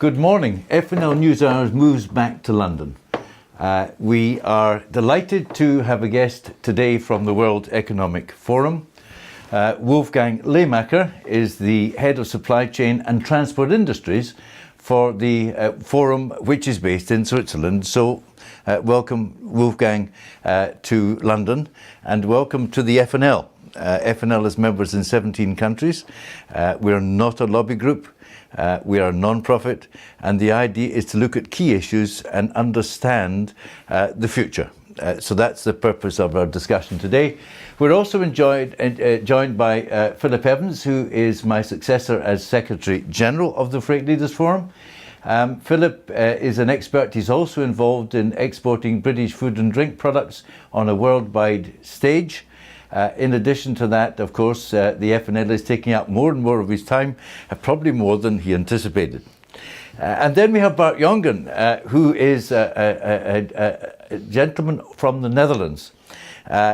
Good morning. FNL News Hours moves back to London. We are delighted to have a guest today from the World Economic Forum. Wolfgang Lehmacher is the head of supply chain and transport industries for the forum, which is based in Switzerland. So welcome, Wolfgang, to London, and welcome to the FNL. FNL has members in 17 countries. We're not a lobby group. We are a non-profit, and the idea is to look at key issues and understand the future. So that's the purpose of our discussion today. We're also joined by Philip Evans, who is my successor as Secretary General of the Freight Leaders Forum. Philip is an expert. He's also involved in exporting British food and drink products on a worldwide stage. In addition to that, of course, the FNL is taking up more and more of his time, probably more than he anticipated. And then we have Bart Jongen, who is a gentleman from the Netherlands.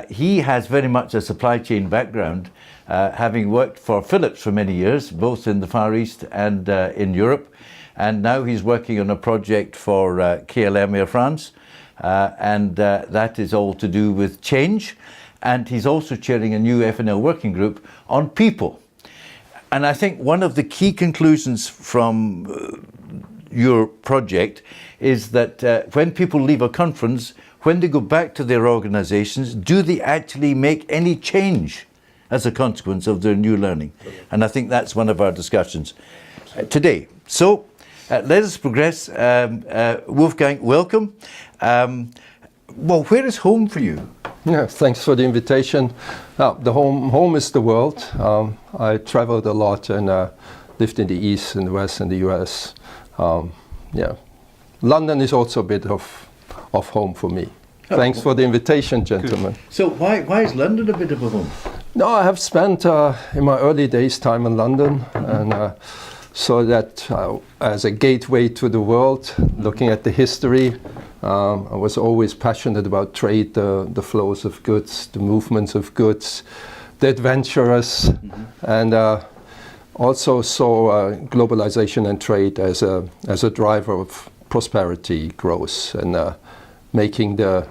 He has very much a supply chain background, having worked for Philips for many years, both in the Far East and in Europe. And now he's working on a project for KLM Air France, and that is all to do with change. And he's also chairing a new FNL working group on people. And I think one of the key conclusions from your project is that when people leave a conference, when they go back to their organizations, do they actually make any change as a consequence of their new learning? And I think that's one of our discussions today. So let us progress. Wolfgang, welcome. Well, where is home for you? Yeah, thanks for the invitation. The home is the world. I traveled a lot and lived in the East and the West and the US. London is also a bit of home for me. Thanks for the invitation, gentlemen. Good. So why is London a bit of a home? No, I have spent in my early days time in London, and so that as a gateway to the world, looking at the history. I was always passionate about trade, the flows of goods, the movements of goods, the adventurous, and also saw globalization and trade as a driver of prosperity, growth, and making the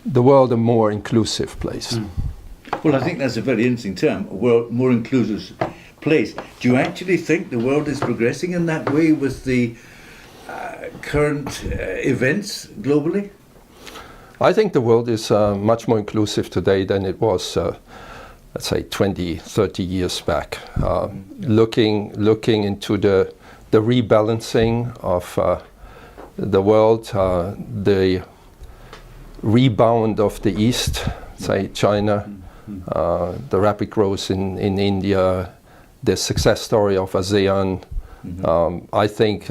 world a more inclusive place. Well, I think that's a very interesting term, a world more inclusive place. Do you actually think the world is progressing in that way with the current events globally? I think the world is much more inclusive today than it was, let's say, 20, 30 years back. Looking into the rebalancing of the world, the rebound of the East, say China, the rapid growth in India, the success story of ASEAN. I think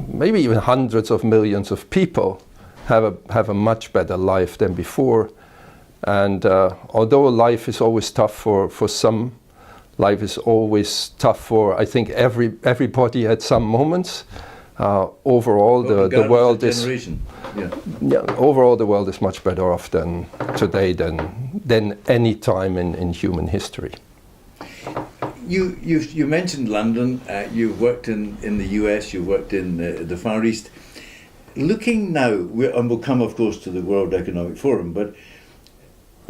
maybe even hundreds of millions of people have a much better life than before. And although life is always tough for some, life is always tough for, I think, everybody at some moments. Overall, the world is overall the world is much better off today than any time in human history. You mentioned London. You've worked in the US. You've worked in the Far East. Looking now, and we'll come, of course, to the World Economic Forum. But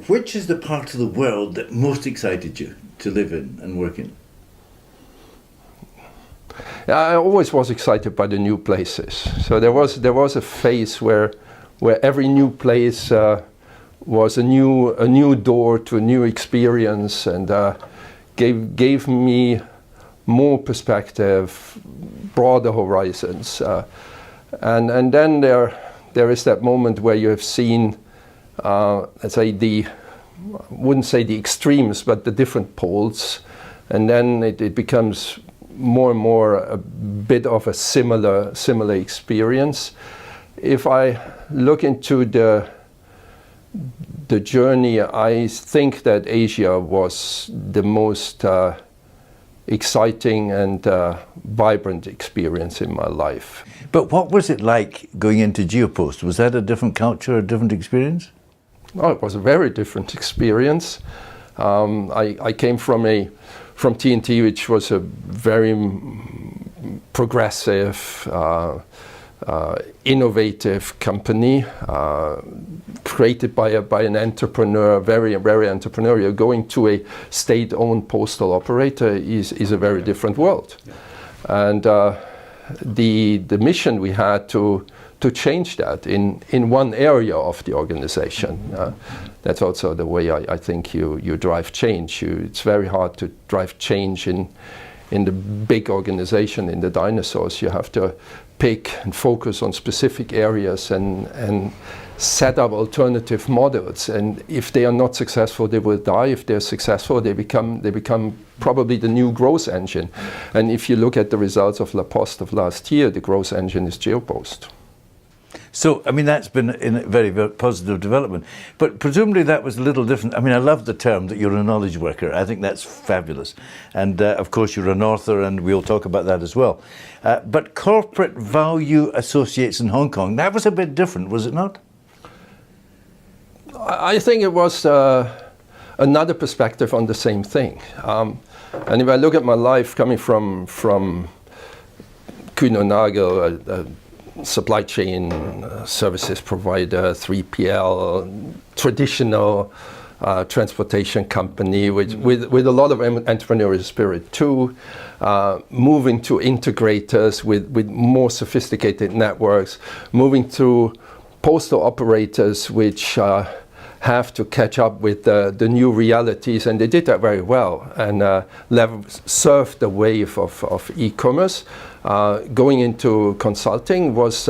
which is the part of the world that most excited you to live in and work in? I always was excited by the new places. So there was a phase where every new place was a new door to a new experience, and gave me more perspective, broader horizons, and then there is that moment where you have seen, let's say, I wouldn't say the extremes, but the different poles, and then it becomes more and more a bit of a similar experience. If I look into the journey, I think that Asia was the most exciting and vibrant experience in my life. But what was it like going into Geopost? Was that a different culture, a different experience? Oh, it was a very different experience. I came from TNT, which was a very progressive, innovative company created by an entrepreneur, very entrepreneurial. Going to a state-owned postal operator is a very different world, and the mission we had to change that in one area of the organization. That's also the way I think you drive change. It's very hard to drive change in the big organization, in the dinosaurs. You have to pick and focus on specific areas and set up alternative models. And if they are not successful, they will die. If they're successful, they become probably the new growth engine. And if you look at the results of La Poste of last year, the growth engine is GeoPost. So, I mean, that's been a very, very positive development. But presumably that was a little different. I mean, I love the term that you're a knowledge worker. I think that's fabulous. And, of course, you're an author, and we'll talk about that as well. But Corporate Value Associates in Hong Kong, that was a bit different, was it not? I think it was another perspective on the same thing. And if I look at my life coming from Kuehne + Nagel, supply chain services provider, 3PL, traditional transportation company with a lot of entrepreneurial spirit too, moving to integrators with more sophisticated networks, moving to postal operators which have to catch up with the new realities, and they did that very well, and surfed the wave of e-commerce. Going into consulting was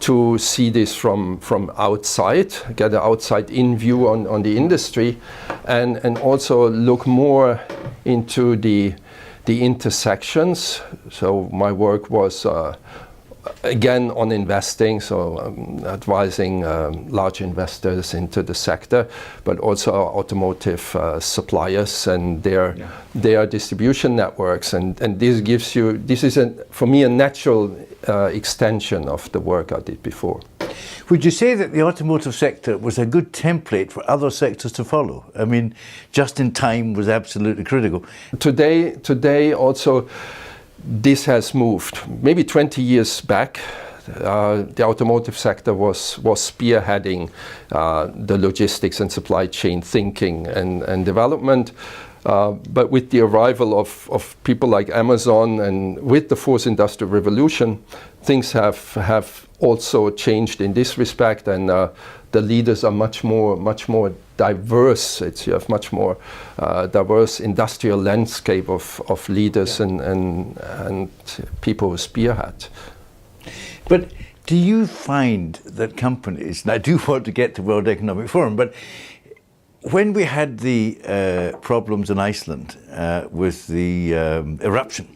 to see this from outside, get an outside-in view on the industry, and also look more into the intersections. So my work was again on investing, so advising large investors into the sector, but also automotive suppliers and their distribution networks, and this is for me a natural extension of the work I did before. Would you say that the automotive sector was a good template for other sectors to follow? I mean, just in time was absolutely critical. Today also, this has moved. Maybe 20 years back, the automotive sector was spearheading the logistics and supply chain thinking and development. But with the arrival of people like Amazon and with the fourth industrial revolution, things have also changed in this respect, and the leaders are much more diverse. You have much more diverse industrial landscape of leaders and people who spearhead. But do you find that companies, and I do want to get to World Economic Forum, but when we had the problems in Iceland with the eruption,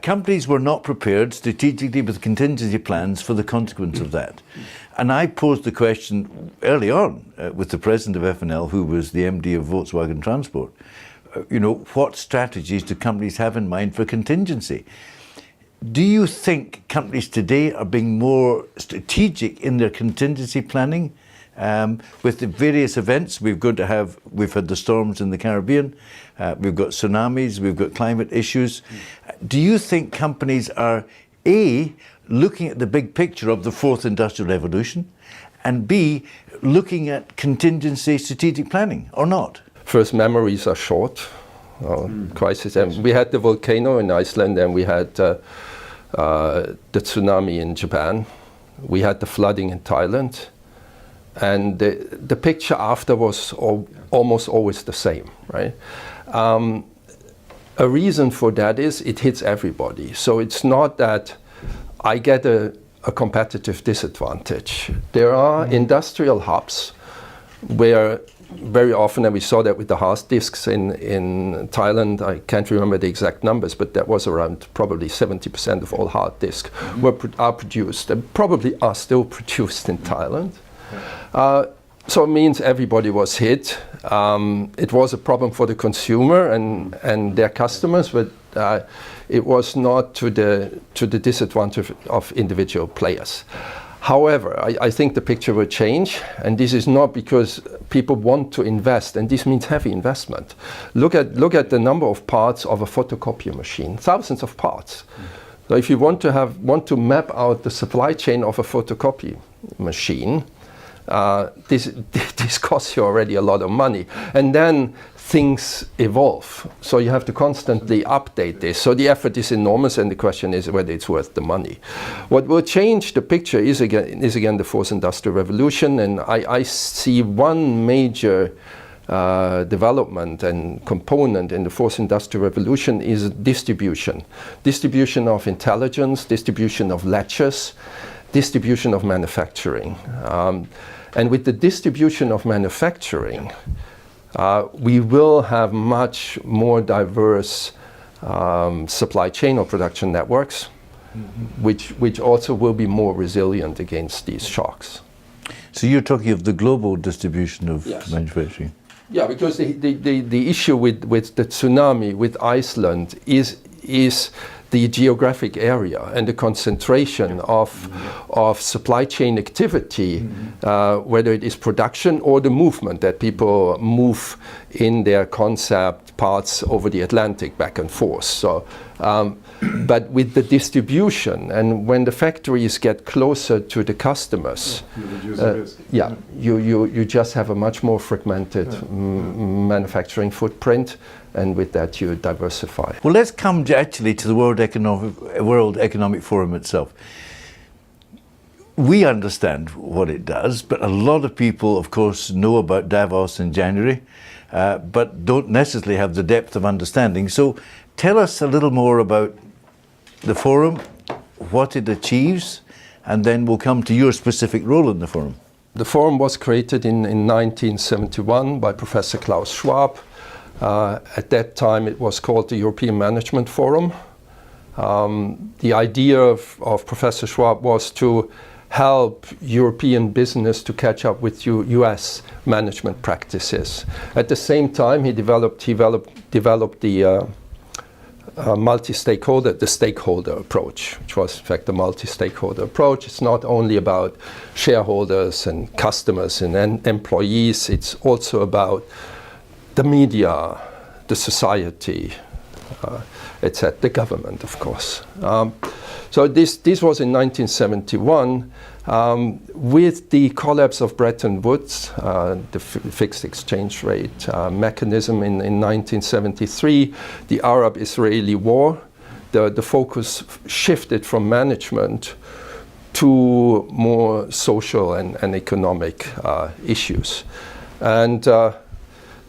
companies were not prepared strategically with contingency plans for the consequence of that. And I posed the question early on with the president of FNL, who was the MD of Volkswagen Transport, what strategies do companies have in mind for contingency? Do you think companies today are being more strategic in their contingency planning? With the various events we've had the storms in the Caribbean, we've got tsunamis, we've got climate issues. Do you think companies are A, looking at the big picture of the fourth industrial revolution, and B, looking at contingency strategic planning, or not? First, memories are short. Crisis. And we had the volcano in Iceland, and we had the tsunami in Japan. We had the flooding in Thailand. And the picture after was almost always the same, right? A reason for that is it hits everybody. So it's not that I get a competitive disadvantage. There are industrial hubs where very often, and we saw that with the hard disks in Thailand, I can't remember the exact numbers, but that was around probably 70% of all hard disks are produced, and probably are still produced in Thailand. So it means everybody was hit. It was a problem for the consumer and their customers, but it was not to the disadvantage of individual players. However, I think the picture will change, and this is not because people want to invest, and this means heavy investment. Look at the number of parts of a photocopier machine, thousands of parts. So if you want to map out the supply chain of a photocopy machine, this costs you already a lot of money, and then things evolve. So you have to constantly update this. So the effort is enormous, and the question is whether it's worth the money. What will change the picture is again the fourth industrial revolution, and I see one major development and component in the fourth industrial revolution is distribution. Distribution of intelligence, distribution of Laches, distribution of manufacturing. And with the distribution of manufacturing, we will have much more diverse supply chain or production networks, which also will be more resilient against these shocks. So you're talking of the global distribution of manufacturing? Yeah, because the issue with the tsunami, with Iceland, is the geographic area and the concentration of supply chain activity, whether it is production or the movement that people move in their concept parts over the Atlantic back and forth. So, but with the distribution, and when the factories get closer to the customers, you just have a much more fragmented manufacturing footprint, and with that you diversify. Well, let's come actually to the World Economic Forum itself. We understand what it does, but a lot of people, of course, know about Davos in January, but don't necessarily have the depth of understanding. So tell us a little more about the forum, what it achieves, and then we'll come to your specific role in the forum. The forum was created in 1971 by Professor Klaus Schwab. At that time it was called the European Management Forum. The idea of Professor Schwab was to help European business to catch up with US management practices. At the same time he developed the stakeholder approach, which was in fact a multi-stakeholder approach. It's not only about shareholders and customers and employees, it's also about the media, the society, etc., the government, of course. So this was in 1971. With the collapse of Bretton Woods, the fixed exchange rate mechanism in 1973, the Arab-Israeli war, the focus shifted from management to more social and economic issues. And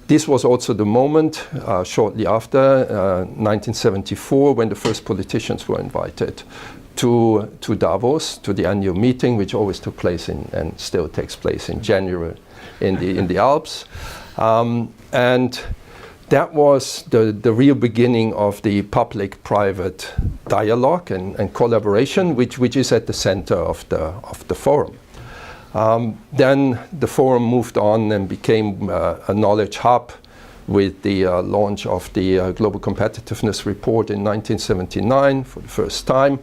this was also the moment, shortly after 1974, when the first politicians were invited to Davos, to the annual meeting, which always took place and still takes place in January in the Alps. And that was the real beginning of the public-private dialogue and collaboration, which is at the center of the forum. Then the forum moved on and became a knowledge hub with the launch of the Global Competitiveness Report in 1979 for the first time.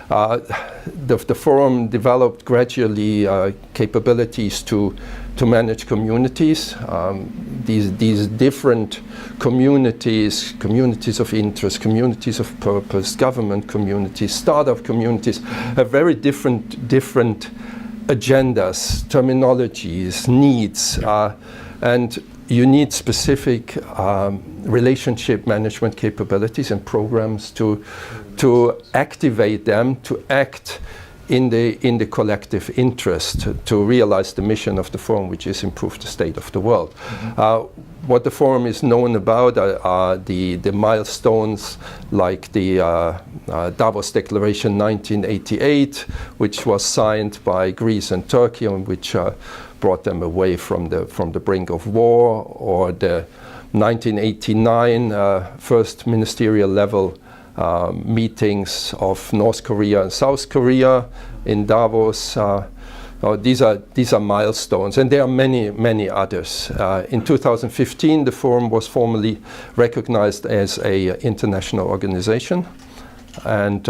The forum developed gradually capabilities to manage communities. These different communities of interest, communities of purpose, government communities, startup communities, have very different agendas, terminologies, needs, and you need specific relationship management capabilities and programs to activate them, to act in the collective interest to realize the mission of the forum, which is improve the state of the world. What the forum is known about are the milestones like the Davos Declaration 1988, which was signed by Greece and Turkey, and which brought them away from the brink of war, or the 1989 first ministerial level meetings of North Korea and South Korea in Davos. These are milestones, and there are many others. In 2015, the forum was formally recognized as an international organization, and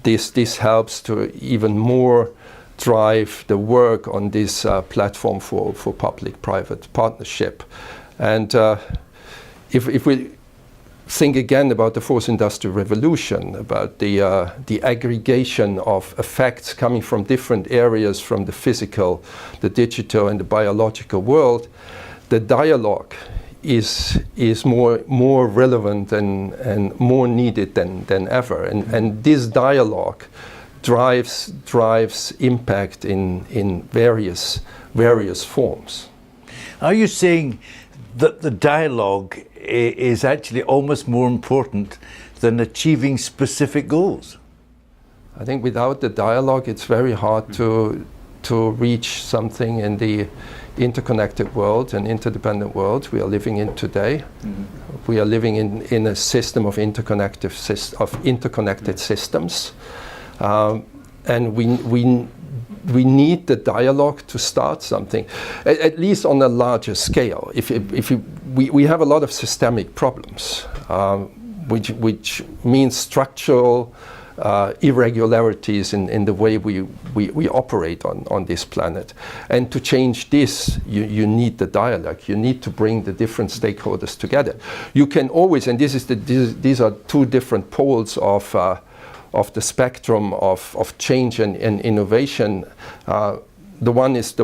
this helps to even more drive the work on this platform for public-private partnership. And if we think again about the fourth industrial revolution, about the aggregation of effects coming from different areas, from the physical, the digital, and the biological world, the dialogue is more relevant and more needed than ever. And this dialogue drives impact in various forms. Are you saying that the dialogue is actually almost more important than achieving specific goals? I think without the dialogue, it's very hard to reach something in the interconnected world and interdependent world we are living in today. Mm-hmm. We are living in a system of interconnected systems, and we need the dialogue to start something, at least on a larger scale. We have a lot of systemic problems, which means structural irregularities in the way we operate on this planet. And to change this, you need the dialogue. You need to bring the different stakeholders together. You can always, and these are two different poles of the spectrum of change and innovation. The one is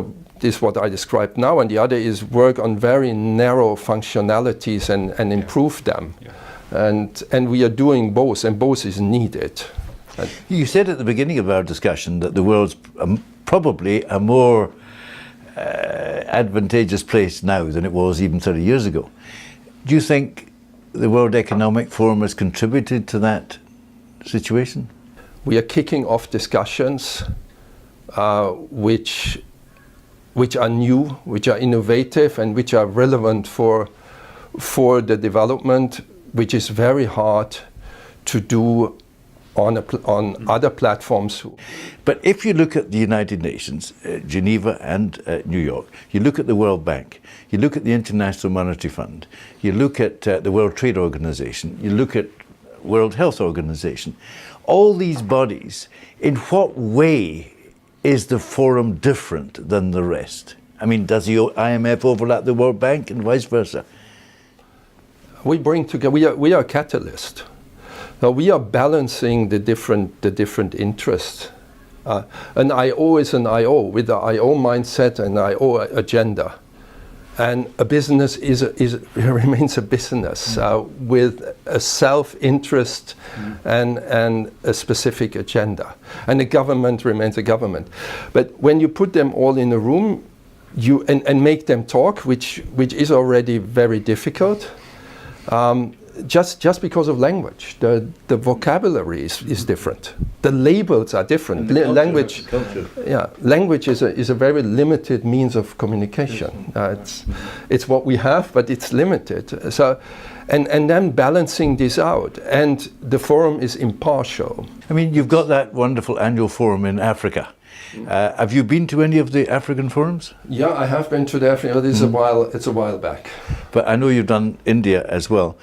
what I described now, and the other is work on very narrow functionalities and improve them. Yeah. And we are doing both, and both is needed. You said at the beginning of our discussion that the world's probably a more advantageous place now than it was even 30 years ago. Do you think the World Economic Forum has contributed to that situation? We are kicking off discussions which are new, which are innovative, and which are relevant for the development, which is very hard to do on other platforms. But if you look at the United Nations, Geneva and New York, you look at the World Bank, you look at the International Monetary Fund, you look at the World Trade Organization, you look at World Health Organization, all these bodies, in what way is the forum different than the rest? I mean, does the IMF overlap the World Bank and vice versa? We bring together, we are a catalyst. Now we are balancing the different interests. An IO is an IO with the IO mindset and IO agenda. And a business remains a business with a self-interest and a specific agenda. And the government remains a government. But when you put them all in a room and make them talk, which is already very difficult, just because of language, the vocabulary is different. The labels are different. Language is a very limited means of communication. It's what we have, but it's limited. So, and then balancing this out, and the forum is impartial. I mean, you've got that wonderful annual forum in Africa. Have you been to any of the African forums? Yeah, I have been to the African. It's a while back. But I know you've done India as well.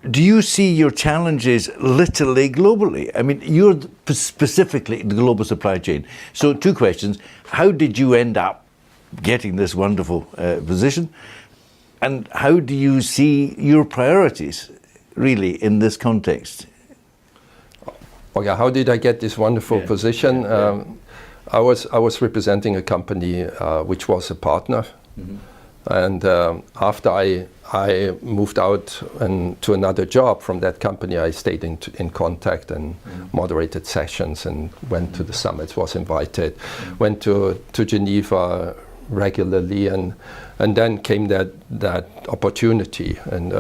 Do you see your challenges literally globally? I mean, you're specifically the global supply chain. So 2 questions. How did you end up getting this wonderful position? And how do you see your priorities really in this context? Okay, how did I get this wonderful position? I was representing a company which was a partner, and after I moved out to another job from that company, I stayed in contact and moderated sessions and went to the summits, was invited, went to Geneva regularly, and then came that opportunity, and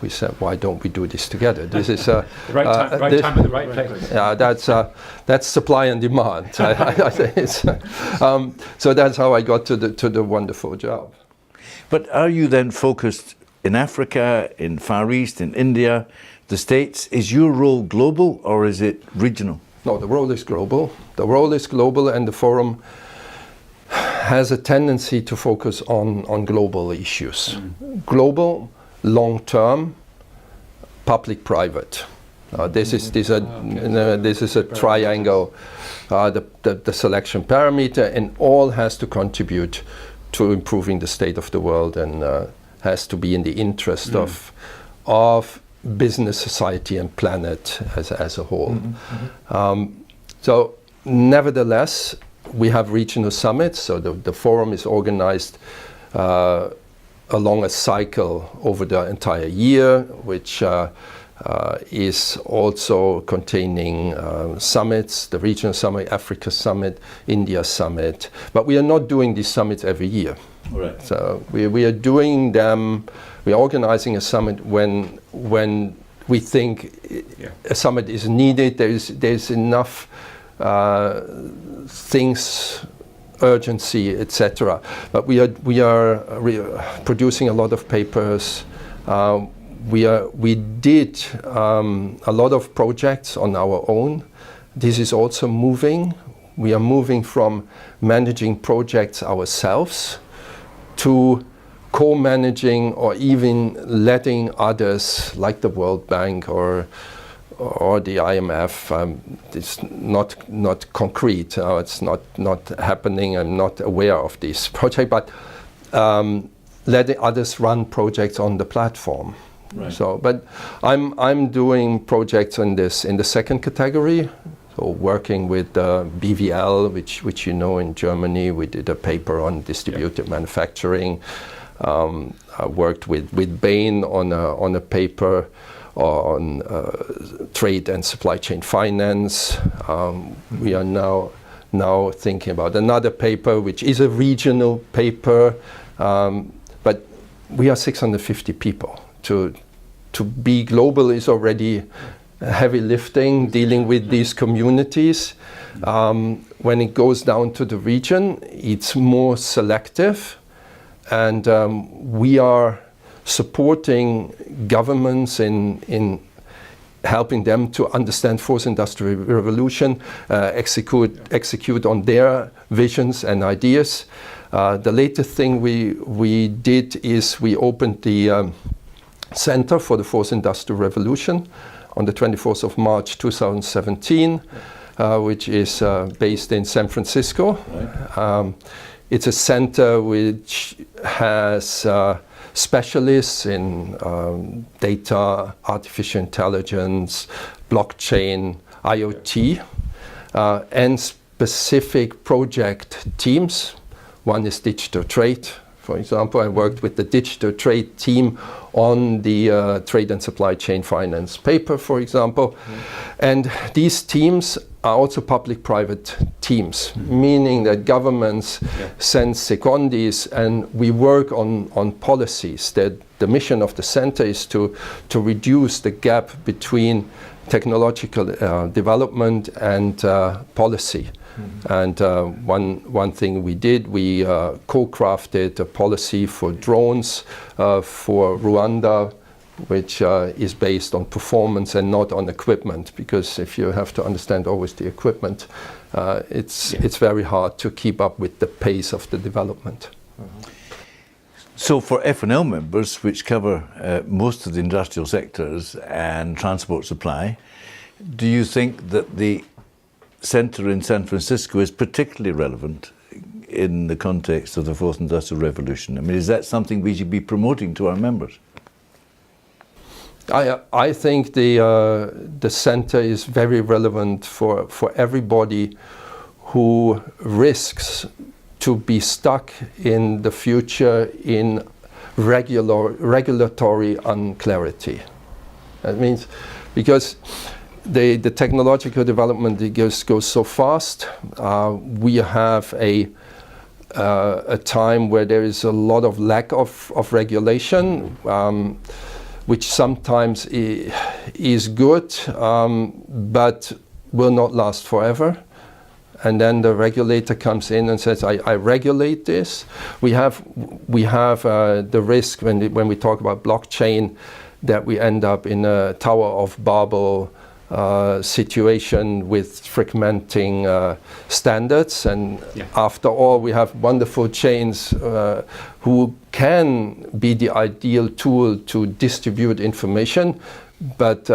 we said, why don't we do this together? This is the right time at the right place. Yeah, that's supply and demand. I think so that's how I got to the wonderful job. But are you then focused in Africa, in Far East, in India, the States? Is your role global or is it regional? No, the role is global. The role is global, and the forum has a tendency to focus on global issues. Global, long-term, public-private. This is a triangle the selection parameter, and all has to contribute to improving the state of the world, and has to be in the interest of business, society, and planet as a whole. So nevertheless, we have regional summits. So the forum is organized along a cycle over the entire year, which is also containing summits, the regional summit, Africa summit, India summit. But we are not doing these summits every year. Right. So we are doing them, we are organizing a summit when we think a summit is needed. There's enough things, urgency, etc. But we are producing a lot of papers. We did a lot of projects on our own. This is also moving. We are moving from managing projects ourselves to co-managing, or even letting others, like the World Bank or the IMF. It's not concrete. It's not happening. I'm not aware of this project, but letting others run projects on the platform. Right. So, but I'm doing projects in the second category. So working with BVL, which you know, in Germany, we did a paper on distributed manufacturing. I worked with Bain on a paper on trade and supply chain finance. We are now thinking about another paper, which is a regional paper, but we are 650 people. To be global is already heavy lifting, dealing with these communities. When it goes down to the region, it's more selective, and we are supporting governments in helping them to understand fourth industrial revolution, execute on their visions and ideas. The latest thing we did is we opened the Center for the Fourth Industrial Revolution on the 24th of March 2017, which is based in San Francisco. Right. It's a center which has specialists in data, artificial intelligence, blockchain, IoT, and specific project teams. One is digital trade. For example, I worked with the digital trade team on the trade and supply chain finance paper, for example. And these teams are also public-private teams, meaning that governments send secondis, and we work on policies. That the mission of the center is to reduce the gap between technological development and policy. And one thing we did, we co-crafted a policy for drones for Rwanda, which is based on performance and not on equipment, because if you have to understand always the equipment, it's very hard to keep up with the pace of the development. So for F&L members, which cover most of the industrial sectors and transport supply, do you think that the Center in San Francisco is particularly relevant in the context of the Fourth Industrial Revolution? I mean, is that something we should be promoting to our members? I think the center is very relevant for everybody who risks to be stuck in the future in regulatory unclarity. That means because the technological development goes so fast. We have a time where there is a lot of lack of regulation, which sometimes is good, but will not last forever. And then the regulator comes in and says, I regulate this. We have the risk when we talk about blockchain that we end up in a Tower of Babel situation with fragmenting standards, and after all we have wonderful chains who can be the ideal tool to distribute information, but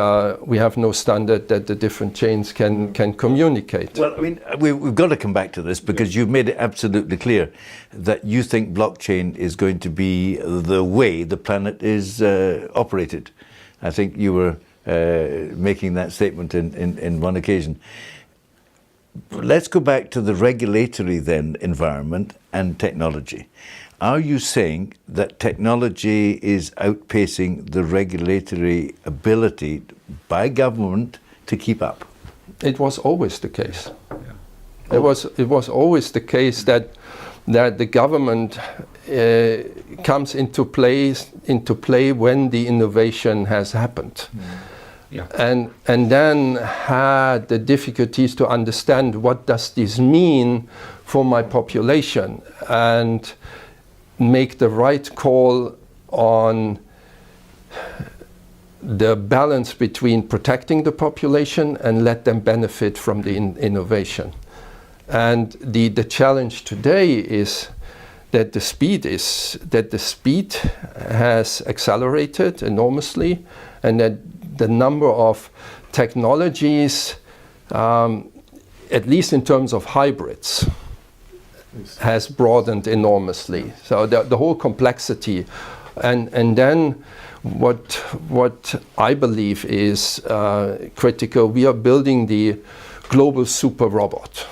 we have no standard that the different chains can communicate. Well, I mean, we've got to come back to this because you've made it absolutely clear that you think blockchain is going to be the way the planet is operated. I think you were making that statement in one occasion. Let's go back to the regulatory then environment and technology. Are you saying that technology is outpacing the regulatory ability by government to keep up? It was always the case. Yeah. It was always the case that the government comes into play when the innovation has happened. Yeah. And then had the difficulties to understand what does this mean for my population and make the right call on the balance between protecting the population and let them benefit from the innovation. And the challenge today is that the speed has accelerated enormously, and that the number of technologies, at least in terms of hybrids, has broadened enormously. So the whole complexity, and then what I believe is critical. We are building the global super robot.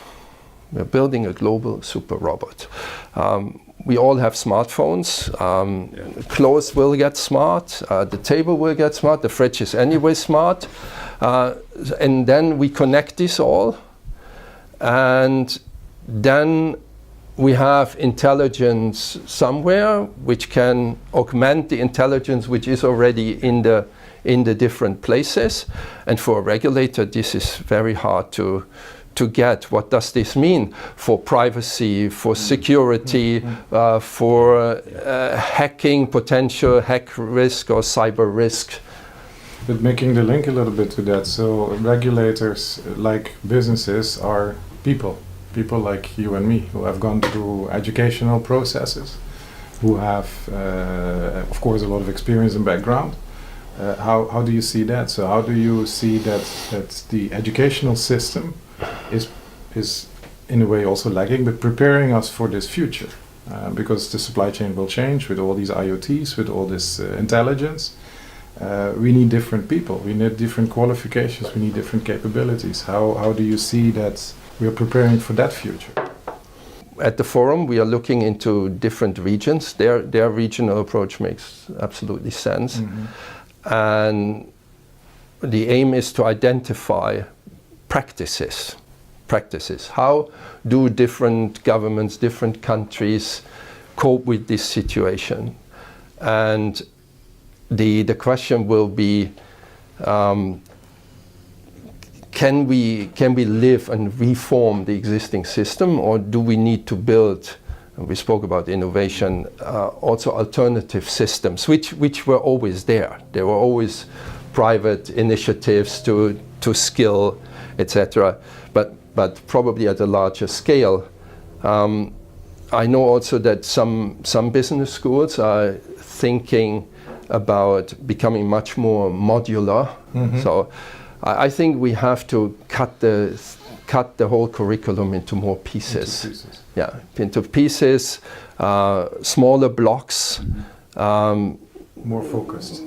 We're building a global super robot. We all have smartphones. Clothes will get smart. The table will get smart. The fridge is anyway smart. And then we connect this all, and then we have intelligence somewhere which can augment the intelligence which is already in the different places. And for a regulator, this is very hard to get. What does this mean for privacy, for security, for hacking, potential hack risk or cyber risk? But making the link a little bit to that, so regulators, like businesses, are people like you and me, who have gone through educational processes, who have, of course, a lot of experience and background. How do you see that? So how do you see that the educational system is in a way also lagging, but preparing us for this future? Because the supply chain will change with all these IoTs, with all this intelligence. We need different people, we need different qualifications, we need different capabilities. How do you see that we are preparing for that future? At the forum, we are looking into different regions. Their regional approach makes absolutely sense. And the aim is to identify practices. How do different governments, different countries cope with this situation? And the question will be, can we live and reform the existing system, or do we need to build, and we spoke about innovation, also alternative systems, which were always there. There were always private initiatives to skill, etc., but probably at a larger scale. I know also that some business schools are thinking about becoming much more modular. So I think we have to cut the whole curriculum into more pieces. Into pieces, smaller blocks. More focused.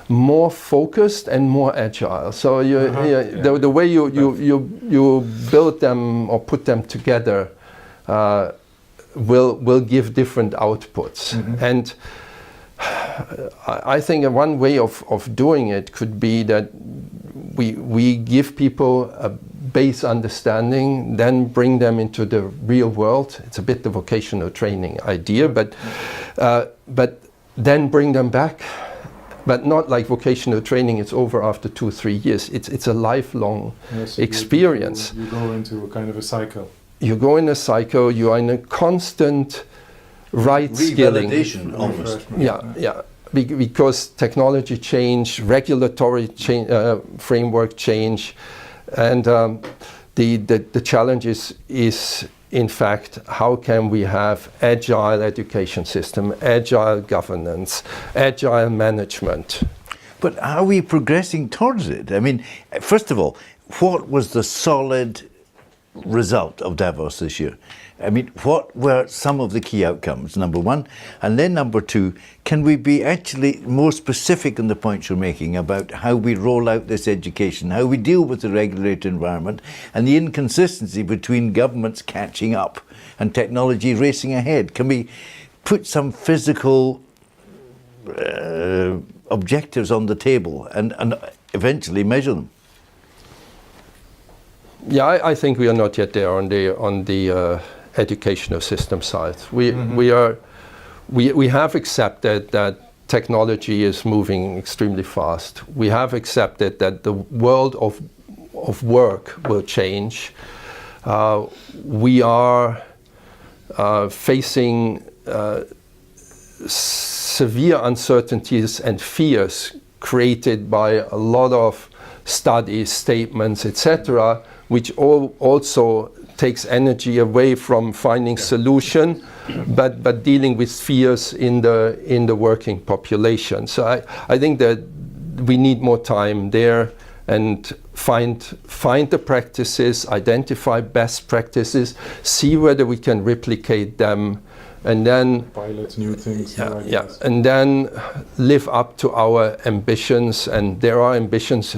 More focused and more agile. So the way you build them or put them together will give different outputs. And I think one way of doing it could be that we give people a base understanding, then bring them into the real world. It's a bit the vocational training idea, but then bring them back. But not like vocational training, it's over after 2-3 years. It's a lifelong experience. You go into a kind of a cycle. You go in a cycle, you are in a constant skilling. Revalidation almost. Because technology change, regulatory framework change, and the challenge is in fact, how can we have agile education system, agile governance, agile management? But are we progressing towards it? I mean, first of all, what was the solid result of Davos this year? I mean, what were some of the key outcomes, number one? And then number two, can we be actually more specific in the points you're making about how we roll out this education, how we deal with the regulatory environment and the inconsistency between governments catching up and technology racing ahead? Can we put some physical objectives on the table and eventually measure them? Yeah, I think we are not yet there on the educational system side. We have accepted that technology is moving extremely fast. We have accepted that the world of work will change. We are facing severe uncertainties and fears created by a lot of studies, statements, etc., which also takes energy away from finding solution, but dealing with fears in the working population. So I think that we need more time there and find the practices, identify best practices, see whether we can replicate them, and then pilot new things. And then live up to our ambitions. And there are ambitions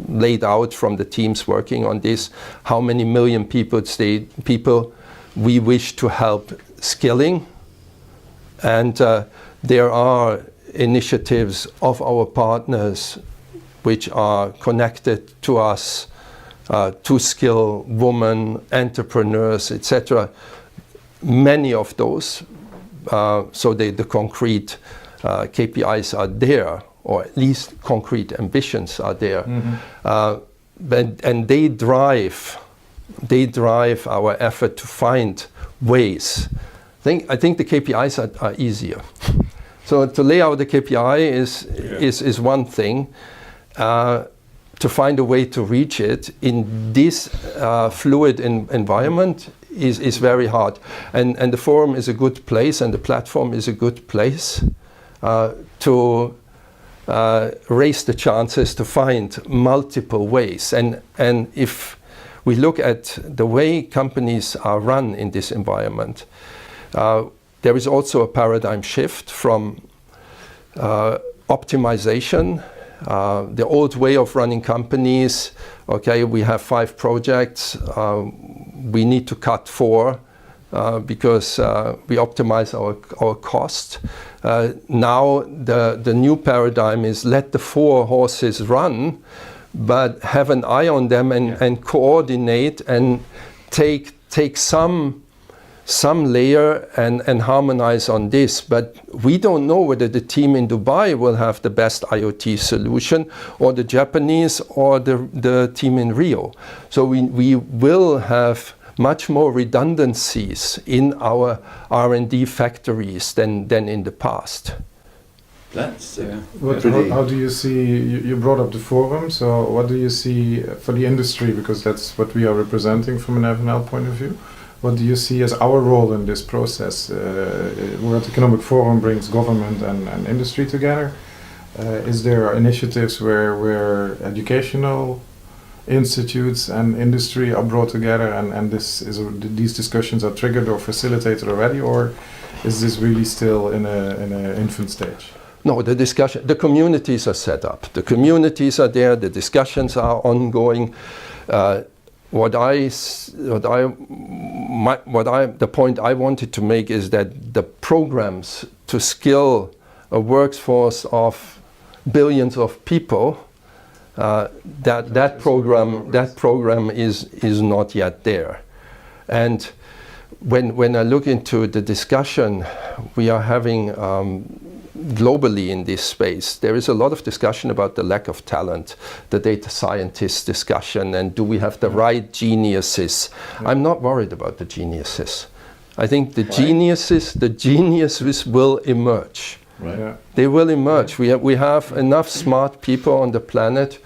laid out from the teams working on this. How many million people we wish to help skilling, and there are initiatives of our partners which are connected to us to skill women, entrepreneurs, etc. Many of those, so the concrete KPIs are there, or at least concrete ambitions are there, and they drive our effort to find ways. I think the KPIs are easier. So to lay out the KPI is one thing. To find a way to reach it in this fluid environment is very hard. And the forum is a good place, and the platform is a good place to raise the chances to find multiple ways. And if we look at the way companies are run in this environment, there is also a paradigm shift from optimization. The old way of running companies, okay, we have 5 projects, we need to cut 4 because we optimize our cost. Now the new paradigm is let the 4 horses run, but have an eye on them and coordinate and take some layer and harmonize on this. But we don't know whether the team in Dubai will have the best IoT solution, or the Japanese, or the team in Rio. So we will have much more redundancies in our R&D factories than in the past. That's how do you see, you brought up the forum, so what do you see for the industry, because that's what we are representing from an FNL point of view? What do you see as our role in this process? World Economic Forum brings government and industry together. Is there initiatives where educational institutes and industry are brought together, and these discussions are triggered or facilitated already, or is this really still in an infant stage? No, the communities are set up. The communities are there. The discussions are ongoing. The point I wanted to make is that the programs to skill a workforce of billions of people, that program is not yet there. And when I look into the discussion we are having globally in this space, there is a lot of discussion about the lack of talent, the data scientist discussion, and do we have the right geniuses? I'm not worried about the geniuses. I think the geniuses will emerge. Right. Yeah. They will emerge. We have enough smart people on the planet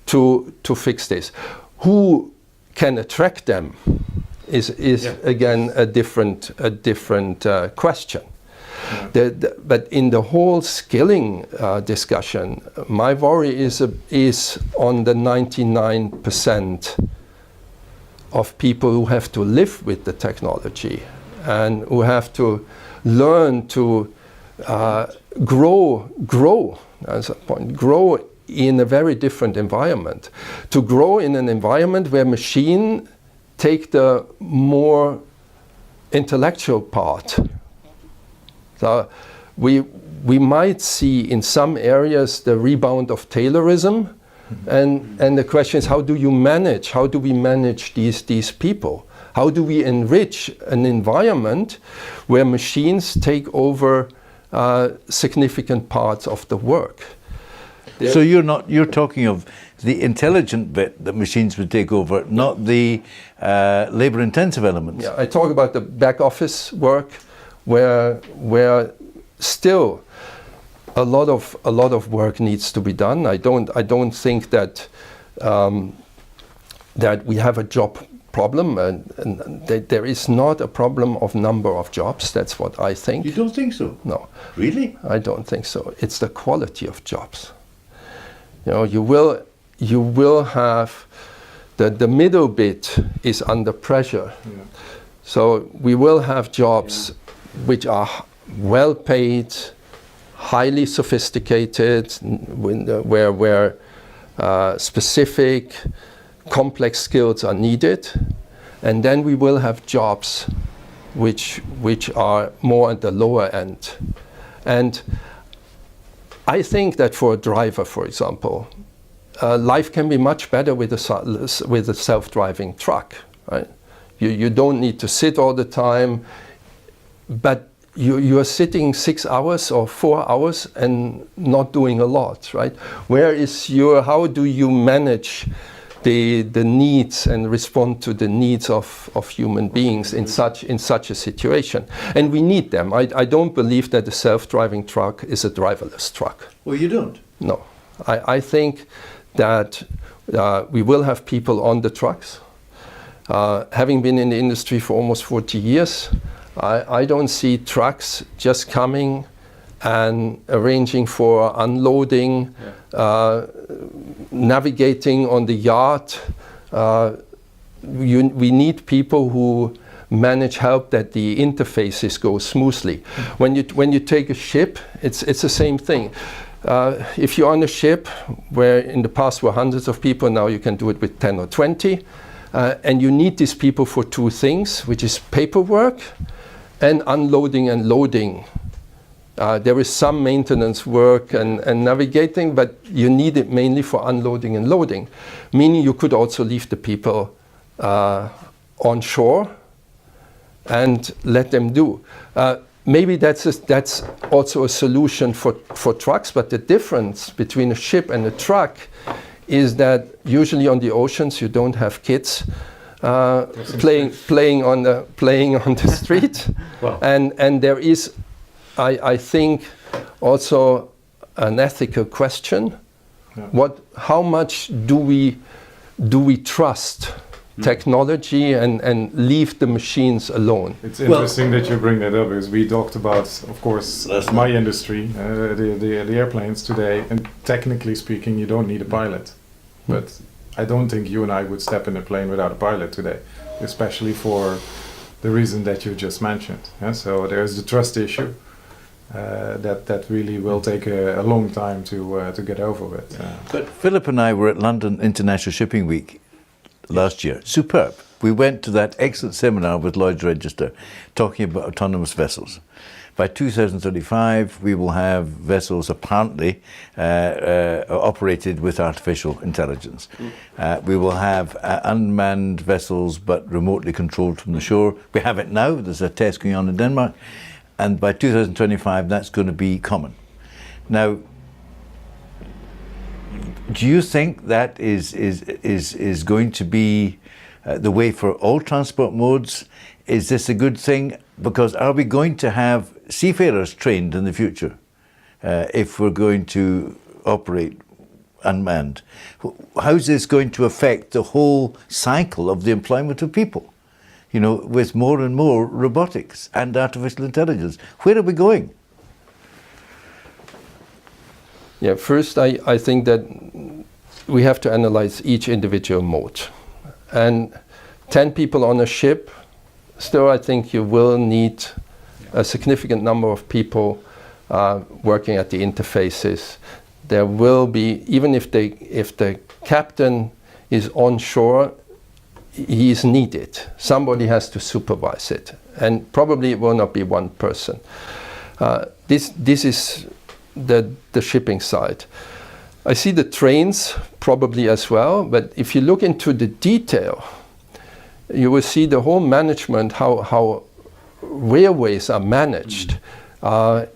to fix this. Who can attract them is again a different question. But in the whole skilling discussion, my worry is on the 99% of people who have to live with the technology and who have to learn to grow as a point, grow in a very different environment. To grow in an environment where machine take the more intellectual part. So we might see in some areas the rebound of Taylorism, and the question is, how do we manage these people? How do we enrich an environment where machines take over significant parts of the work? So you're talking of the intelligent bit that machines would take over, not the labor-intensive elements. Yeah, I talk about the back office work, where still a lot of work needs to be done. I don't think that that we have a job problem, and there is not a problem of number of jobs. That's what I think. You don't think so? No. Really? I don't think so. It's the quality of jobs. You know, you will have the middle bit is under pressure. Yeah. So we will have jobs which are well paid, highly sophisticated, where specific, complex skills are needed, and then we will have jobs which are more at the lower end. And I think that for a driver, for example, life can be much better with a self-driving truck. Right? You don't need to sit all the time, but you are sitting 6 hours or 4 hours and not doing a lot, right? How do you manage the needs and respond to the needs of human beings in such a situation? And we need them. I don't believe that a self-driving truck is a driverless truck. Well, you don't? No. I think that we will have people on the trucks. Having been in the industry for almost 40 years, I don't see trucks just coming and arranging for unloading, navigating on the yard. We need people who help that the interfaces go smoothly. When you take a ship, it's the same thing. If you're on a ship where in the past were hundreds of people, now you can do it with 10 or 20. And you need these people for two things, which is paperwork and unloading and loading. There is some maintenance work and navigating, but you need it mainly for unloading and loading, meaning you could also leave the people on shore and let them do. Maybe that's also a solution for trucks, but the difference between a ship and a truck is that usually on the oceans you don't have kids playing on the street. Wow. And there is, I think, also an ethical question. Yeah. How much do we trust technology and leave the machines alone? It's interesting that you bring that up, because we talked about, of course, my industry, the airplanes today, and technically speaking, you don't need a pilot. But I don't think you and I would step in a plane without a pilot today, especially for the reason that you just mentioned. Yeah? So there's the trust issue that really will take a long time to get over with. But Philip and I were at London International Shipping Week last year. Superb. We went to that excellent seminar with Lloyd's Register talking about autonomous vessels. By 2035, we will have vessels apparently operated with artificial intelligence. We will have unmanned vessels but remotely controlled from the shore. We have it now. There's a test going on in Denmark. And by 2025, that's going to be common. Now, do you think that is going to be the way for all transport modes? Is this a good thing? Because are we going to have seafarers trained in the future if we're going to operate unmanned? How's this going to affect the whole cycle of the employment of people? You know, with more and more robotics and artificial intelligence. Where are we going? Yeah, first I think that we have to analyze each individual mode. And 10 people on a ship, still I think you will need a significant number of people working at the interfaces. There will be, even if the captain is on shore, he is needed. Somebody has to supervise it. And probably it will not be one person. This is the shipping side. I see the trains probably as well, but if you look into the detail, you will see the whole management, how railways are managed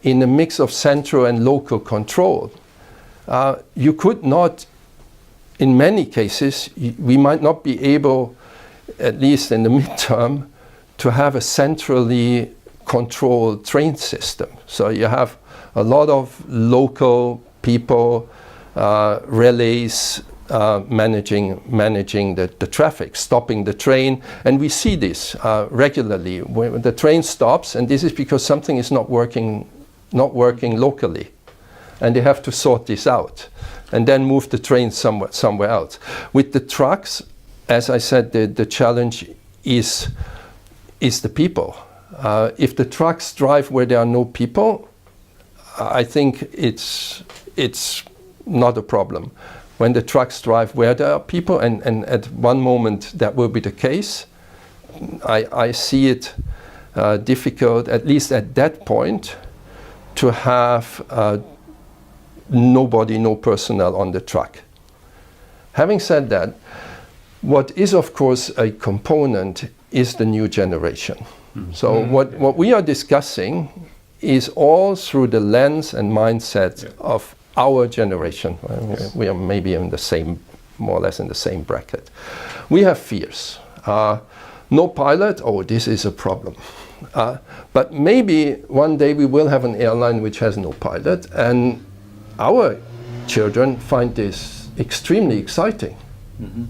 in a mix of central and local control. You could not, in many cases, we might not be able, at least in the midterm, to have a centrally controlled train system. So you have a lot of local people, relays, managing the traffic, stopping the train, and we see this regularly when the train stops, and this is because something is not working locally, and they have to sort this out, and then move the train somewhere else. With the trucks, as I said, the challenge is the people. If the trucks drive where there are no people, I think it's not a problem. When the trucks drive where there are people, and at one moment that will be the case, I see it difficult, at least at that point, to have no personnel on the truck. Having said that, what is of course a component is the new generation. So what we are discussing is all through the lens and mindset of our generation. We are maybe in the same, more or less in the same bracket. We have fears. No pilot, oh, this is a problem. But maybe one day we will have an airline which has no pilot, and our children find this extremely exciting.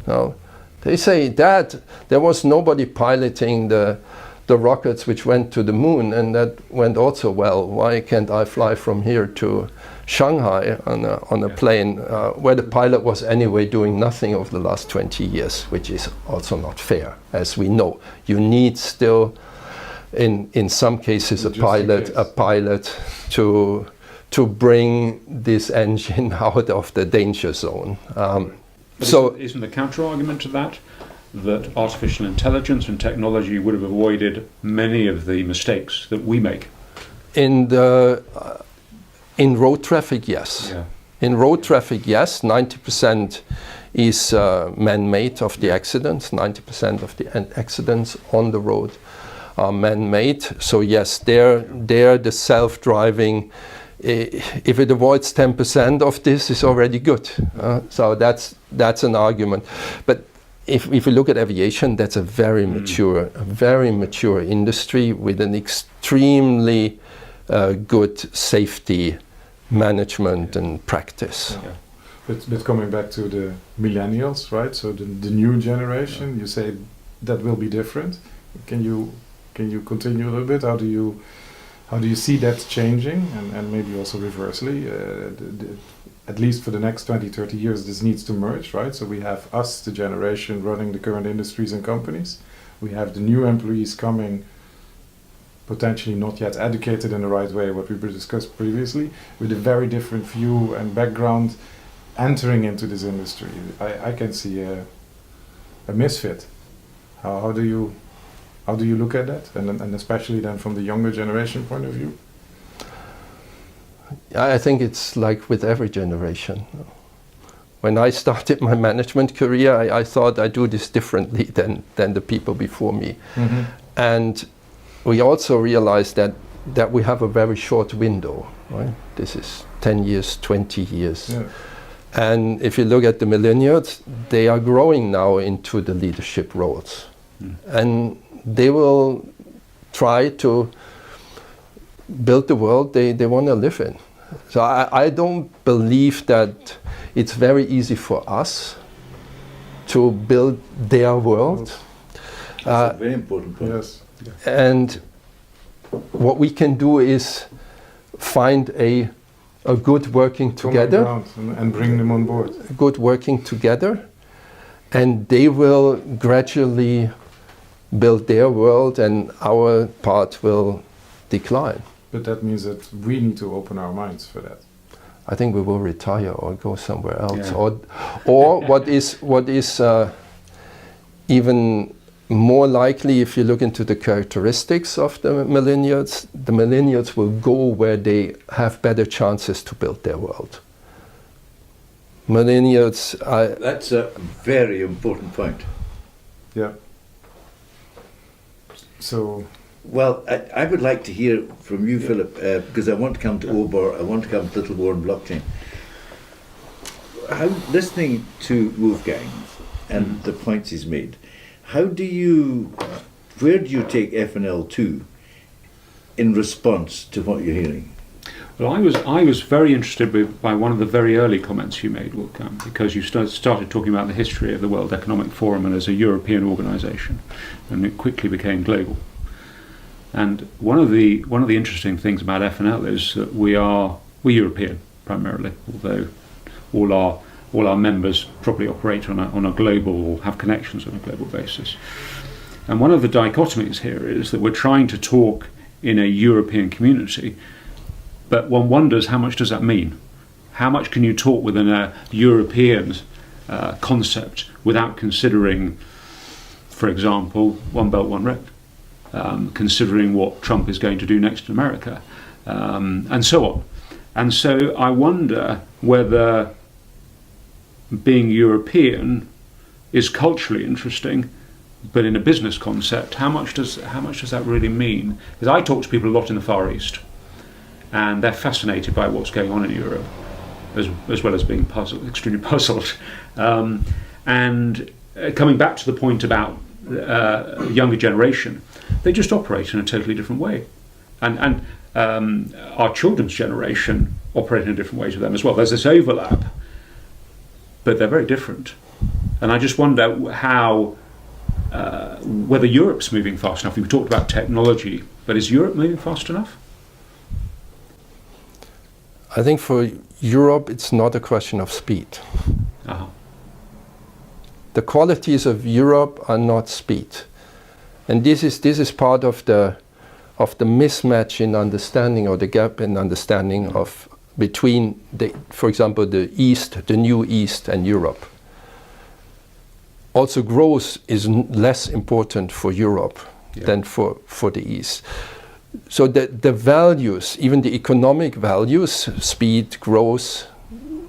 Now, they say, Dad, there was nobody piloting the rockets which went to the moon, and that went also well. Why can't I fly from here to Shanghai on a plane where the pilot was anyway doing nothing over the last 20 years, which is also not fair, as we know. You need still, in some cases, a pilot to bring this engine out of the danger zone. So isn't the counter argument to that artificial intelligence and technology would have avoided many of the mistakes that we make? In road traffic, yes. Yeah. In road traffic, yes. 90% is man-made of the accidents. 90% of the accidents on the road are man-made. So yes, there the self-driving, if it avoids 10% of this, is already good. So that's an argument. But if we look at aviation, that's a very mature industry with an extremely good safety management and practice. Yeah. But coming back to the millennials, right? So the new generation, you say that will be different. Can you continue a little bit? How do you see that changing, and maybe also reversely? At least for the next 20, 30 years, this needs to merge, right? So we have us, the generation, running the current industries and companies. We have the new employees coming, potentially not yet educated in the right way, what we discussed previously, with a very different view and background entering into this industry. I can see a misfit. How do you look at that, and especially then from the younger generation point of view? I think it's like with every generation. When I started my management career, I thought I'd do this differently than the people before me. And we also realized that we have a very short window, right? This is 10 years, 20 years. Yeah. And if you look at the millennials, they are growing now into the leadership roles. And they will try to build the world they want to live in. So I don't believe that it's very easy for us to build their world. That's a very important point. Yes. And what we can do is find a a good working together, and bring them on board. good working together, and they will gradually build their world, and our part will decline. But that means that we need to open our minds for that. I think we will retire or go somewhere else, Yeah. or what is even more likely, if you look into the characteristics of the millennials will go where they have better chances to build their world. Millennials are... That's a very important point. Yeah. So, Well, I would like to hear from you, Philip, because I want to come to Obor, I want to come to Little War and blockchain. How, listening to Wolfgang and the points he's made, where do you take FNL to in response to what you're hearing? Well, I was very interested by one of the very early comments you made, Wolfgang, because you started talking about the history of the World Economic Forum and as a European organisation, and it quickly became global. And one of the interesting things about FNL is that we're European primarily, although all our members probably operate on a global or have connections on a global basis. And one of the dichotomies here is that we're trying to talk in a European community, but one wonders how much does that mean? How much can you talk within a European concept without considering, for example, One Belt, One Road? Considering what Trump is going to do next in America, and so on. And so I wonder whether being European is culturally interesting, but in a business concept, how much does that really mean? Because I talk to people a lot in the Far East, and they're fascinated by what's going on in Europe, as well as being extremely puzzled. And coming back to the point about younger generation, they just operate in a totally different way, and our children's generation operate in a different way to them as well. There's this overlap, but they're very different, and I just wonder how whether Europe's moving fast enough. We talked about technology, but is Europe moving fast enough? I think for Europe it's not a question of speed. Uh-huh. The qualities of Europe are not speed. And this is part of the mismatch in understanding, or the gap in understanding of between for example, the East, the new East, and Europe. Also, growth is less important for Europe than for the East. So the values, even the economic values, speed, growth,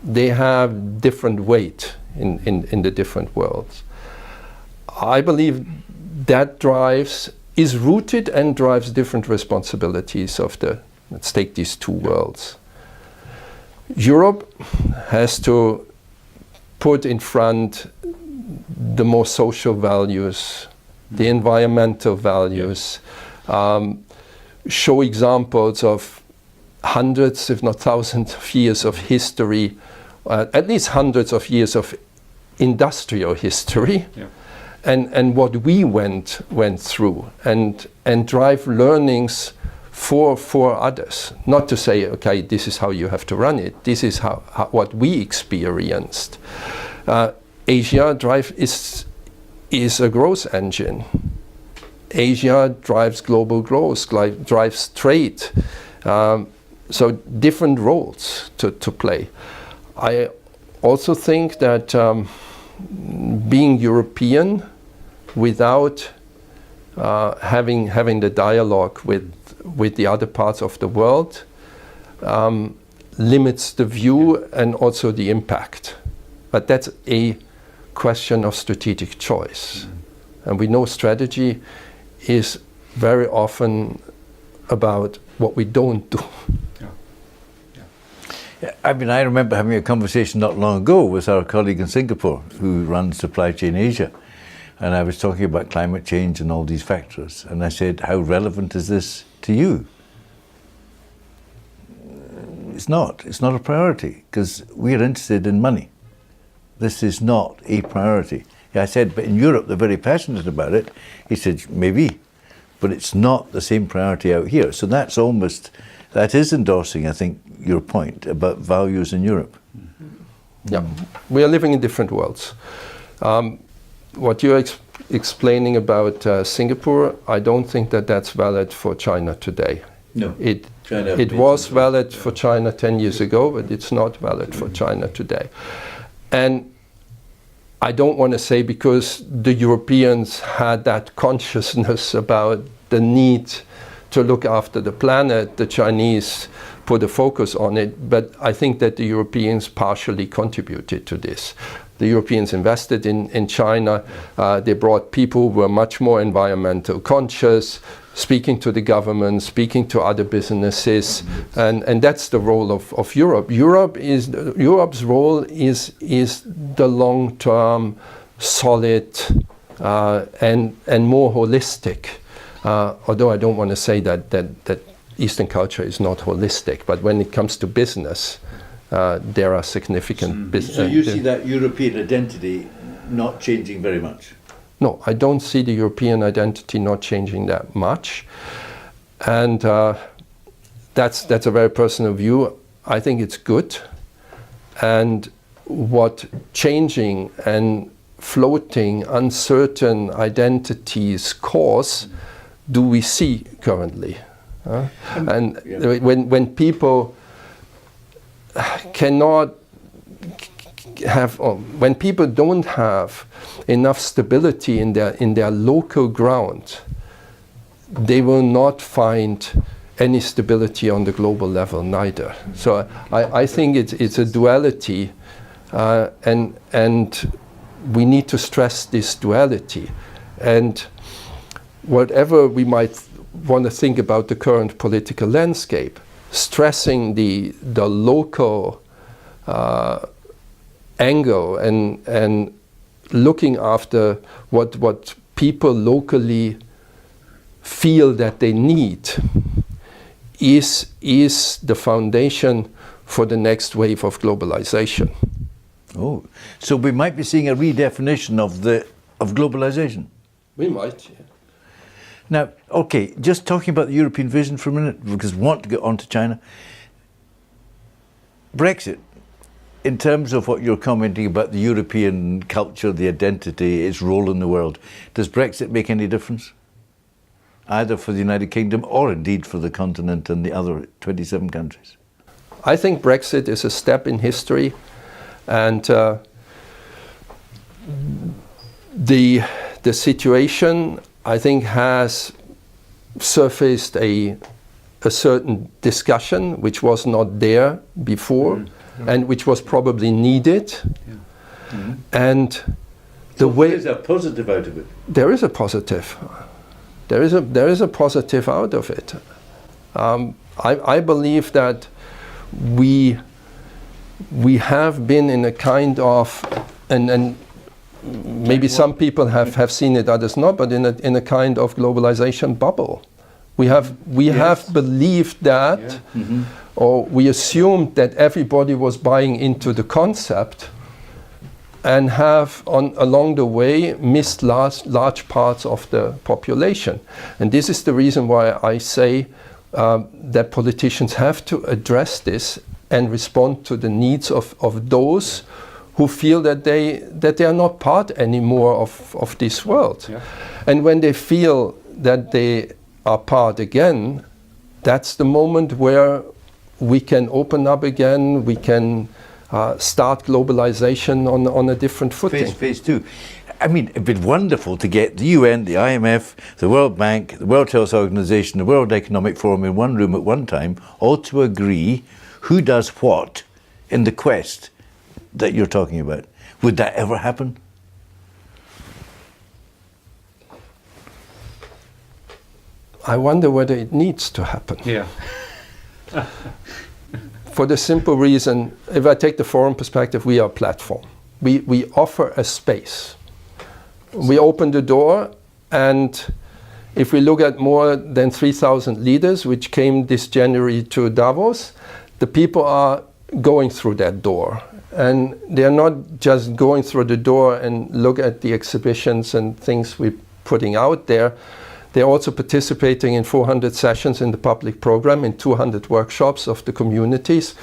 they have different weight in the different worlds. I believe that is rooted and drives different responsibilities of let's take these two worlds. Europe has to put in front the more social values, the environmental values, show examples of hundreds, if not thousands of years of history, at least hundreds of years of industrial history. Yeah. And what we went through, and drive learnings for others. Not to say, okay, this is how you have to run it. This is how what we experienced. Asia is a growth engine. Asia drives global growth, drives trade. So different roles to play. I also think that being European without having the dialogue with the other parts of the world limits the view and also the impact. But that's a question of strategic choice. Mm-hmm. And we know strategy is very often about what we don't do. I mean, I remember having a conversation not long ago with our colleague in Singapore who runs Supply Chain Asia. And I was talking about climate change and all these factors. And I said, how relevant is this to you? It's not a priority, because we're interested in money. This is not a priority. I said, but in Europe, they're very passionate about it. He said, maybe, but it's not the same priority out here. So that's almost that is endorsing, I think, your point about values in Europe. Yeah, we are living in different worlds. What you're explaining about Singapore, I don't think that that's valid for China today. No. It was valid for China 10 years ago, but it's not valid for China today. And I don't want to say because the Europeans had that consciousness about the need to look after the planet, the Chinese put a focus on it, but I think that the Europeans partially contributed to this. The Europeans invested in China. They brought people who were much more environmental conscious, speaking to the government, speaking to other businesses, and that's the role of Europe. Europe's role is the long-term, solid, and more holistic. Although I don't want to say that Eastern culture is not holistic, but when it comes to business, there are significant business. So you see that European identity not changing very much? No, I don't see the European identity not changing that much. And that's a very personal view. I think it's good. And what changing and floating, uncertain identities cause do we see currently? And when people cannot have, when people don't have enough stability in their local ground, they will not find any stability on the global level neither. So I think it's a duality, and we need to stress this duality. And whatever we might want to think about the current political landscape, stressing the local angle and looking after what people locally feel that they need is the foundation for the next wave of globalization. Oh, so we might be seeing a redefinition of globalization. We might. Yeah. Now, okay, just talking about the European vision for a minute, because we want to get on to China. Brexit, in terms of what you're commenting about the European culture, the identity, its role in the world, does Brexit make any difference? Either for the United Kingdom or indeed for the continent and the other 27 countries? I think Brexit is a step in history, and the situation, I think, has surfaced a certain discussion which was not there before, and which was probably needed. And the way there is a positive out of it. There is a positive. There is a positive out of it. I believe that we have been in a kind of, and maybe some people have seen it, others not, but in a kind of globalization bubble. We have believed that, or we assumed that everybody was buying into the concept, and have along the way missed large parts of the population. And this is the reason why I say that politicians have to address this and respond to the needs of those who feel that they are not part anymore of this world. Yeah. And when they feel that they are part again, that's the moment where we can open up again, we can start globalization on a different footing. Phase two. I mean, it'd be wonderful to get the UN, the IMF, the World Bank, the World Health Organization, the World Economic Forum in one room at one time, all to agree who does what in the quest that you're talking about. Would that ever happen? I wonder whether it needs to happen. Yeah. For the simple reason, if I take the forum perspective, we are a platform. We offer a space. We open the door, and if we look at more than 3,000 leaders, which came this January to Davos, the people are going through that door. And they're not just going through the door and look at the exhibitions and things we're putting out there. They're also participating in 400 sessions in the public program, in 200 workshops of the communities.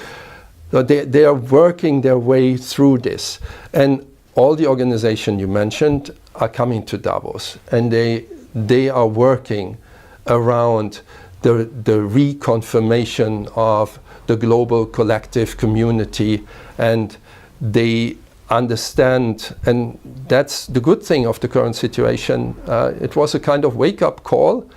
So they are working their way through this. And all the organizations you mentioned are coming to Davos, and they are working around the reconfirmation of the global collective community, and they understand, and that's the good thing of the current situation. It was a kind of wake-up call.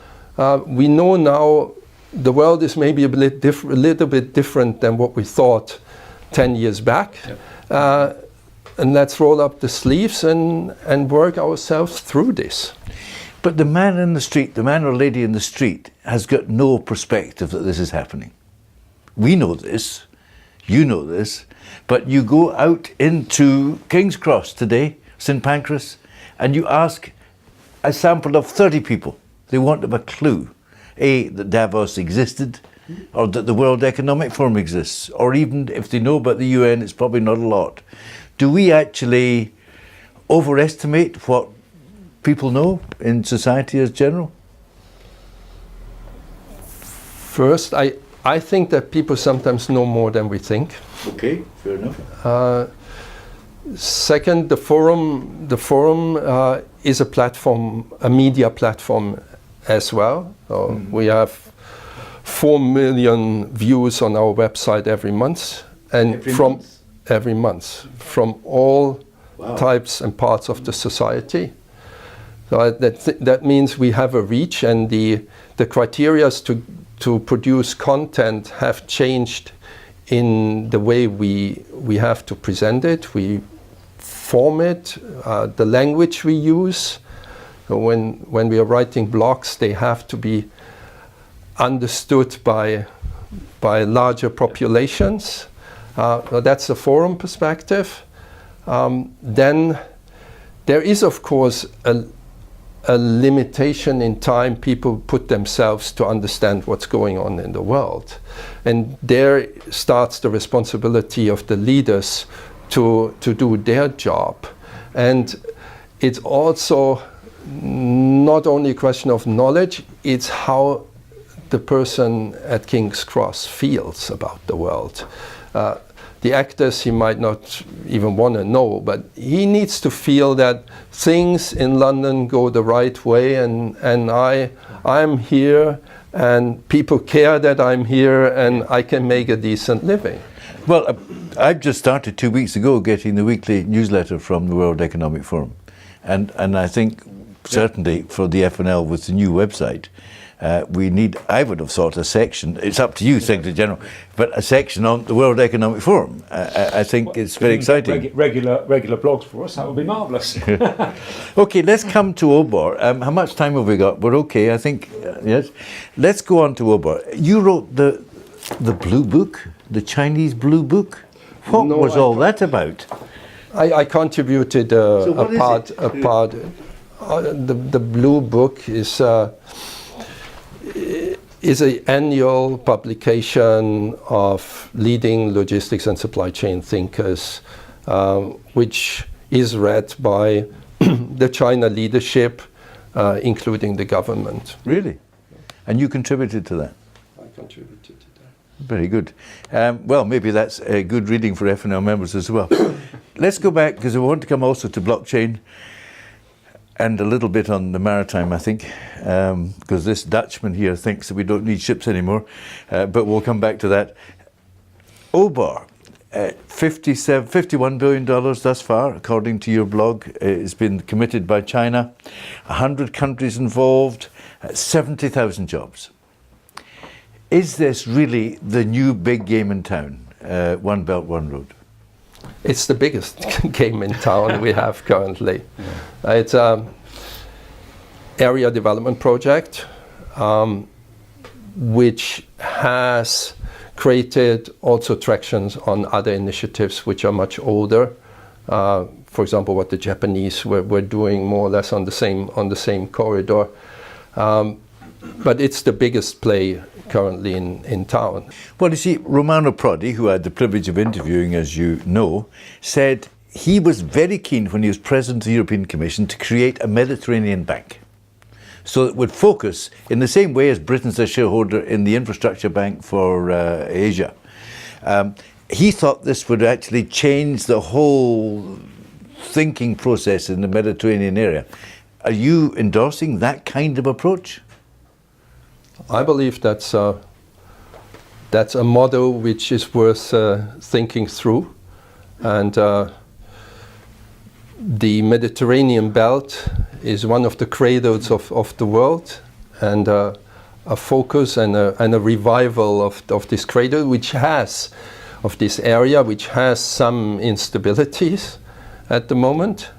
We know now the world is maybe a little bit different than what we thought 10 years back. Yep. And let's roll up the sleeves and work ourselves through this. But the man in the street, the man or lady in the street, has got no perspective that this is happening. We know this, you know this, but you go out into King's Cross today, St Pancras, and you ask a sample of 30 people. They won't have a clue, A, that Davos existed, or that the World Economic Forum exists, or even if they know about the UN, it's probably not a lot. Do we actually overestimate what people know in society as general? First, I think that people sometimes know more than we think. Okay, fair enough. Second, the forum is a platform, a media platform as well. So we have 4 million views on our website every month, and every month from all types and parts of the society. So that means we have a reach, and the criteria to produce content have changed in the way we have to present it. We form it, the language we use. So when we are writing blogs, they have to be understood by larger populations. So that's the forum perspective. Then there is, of course, a limitation in time people put themselves to understand what's going on in the world. And there starts the responsibility of the leaders to do their job. And it's also not only a question of knowledge, it's how the person at King's Cross feels about the world. The actors, he might not even want to know, but he needs to feel that things in London go the right way, and I'm here, and people care that I'm here, and I can make a decent living. Well, I've just started 2 weeks ago getting the weekly newsletter from the World Economic Forum, and I think certainly for the FNL with the new website, we need, I would have thought, a section, it's up to you, Secretary General, but a section on the World Economic Forum. I think it's very exciting. Regular blogs for us, that would be marvellous. Okay, let's come to OBOR. How much time have we got? We're okay, I think, yes. Let's go on to OBOR. You wrote the Blue Book, the Chinese Blue Book. What was all that about? I contributed a part. The Blue Book is an annual publication of leading logistics and supply chain thinkers, which is read by the China leadership, including the government. Really? And you contributed to that? I contributed to that. Very good. Well, maybe that's a good reading for FNL members as well. Let's go back, because I want to come also to blockchain and a little bit on the maritime, I think, because this Dutchman here thinks that we don't need ships anymore, but we'll come back to that. OBOR, $51 billion thus far, according to your blog. It's been committed by China, 100 countries involved, 70,000 jobs. Is this really the new big game in town, One Belt, One Road? It's the biggest game in town we have currently. It's an area development project which has created also tractions on other initiatives which are much older. For example, what the Japanese were doing more or less on the same corridor. But it's the biggest play currently in town. Well, you see, Romano Prodi, who I had the privilege of interviewing, as you know, said he was very keen when he was president of the European Commission to create a Mediterranean bank. So it would focus in the same way as Britain's a shareholder in the infrastructure bank for Asia. He thought this would actually change the whole thinking process in the Mediterranean area. Are you endorsing that kind of approach? I believe that's a model which is worth thinking through, and the Mediterranean belt is one of the cradles of the world, and a focus and a revival of this cradle, of this area, which has some instabilities at the moment,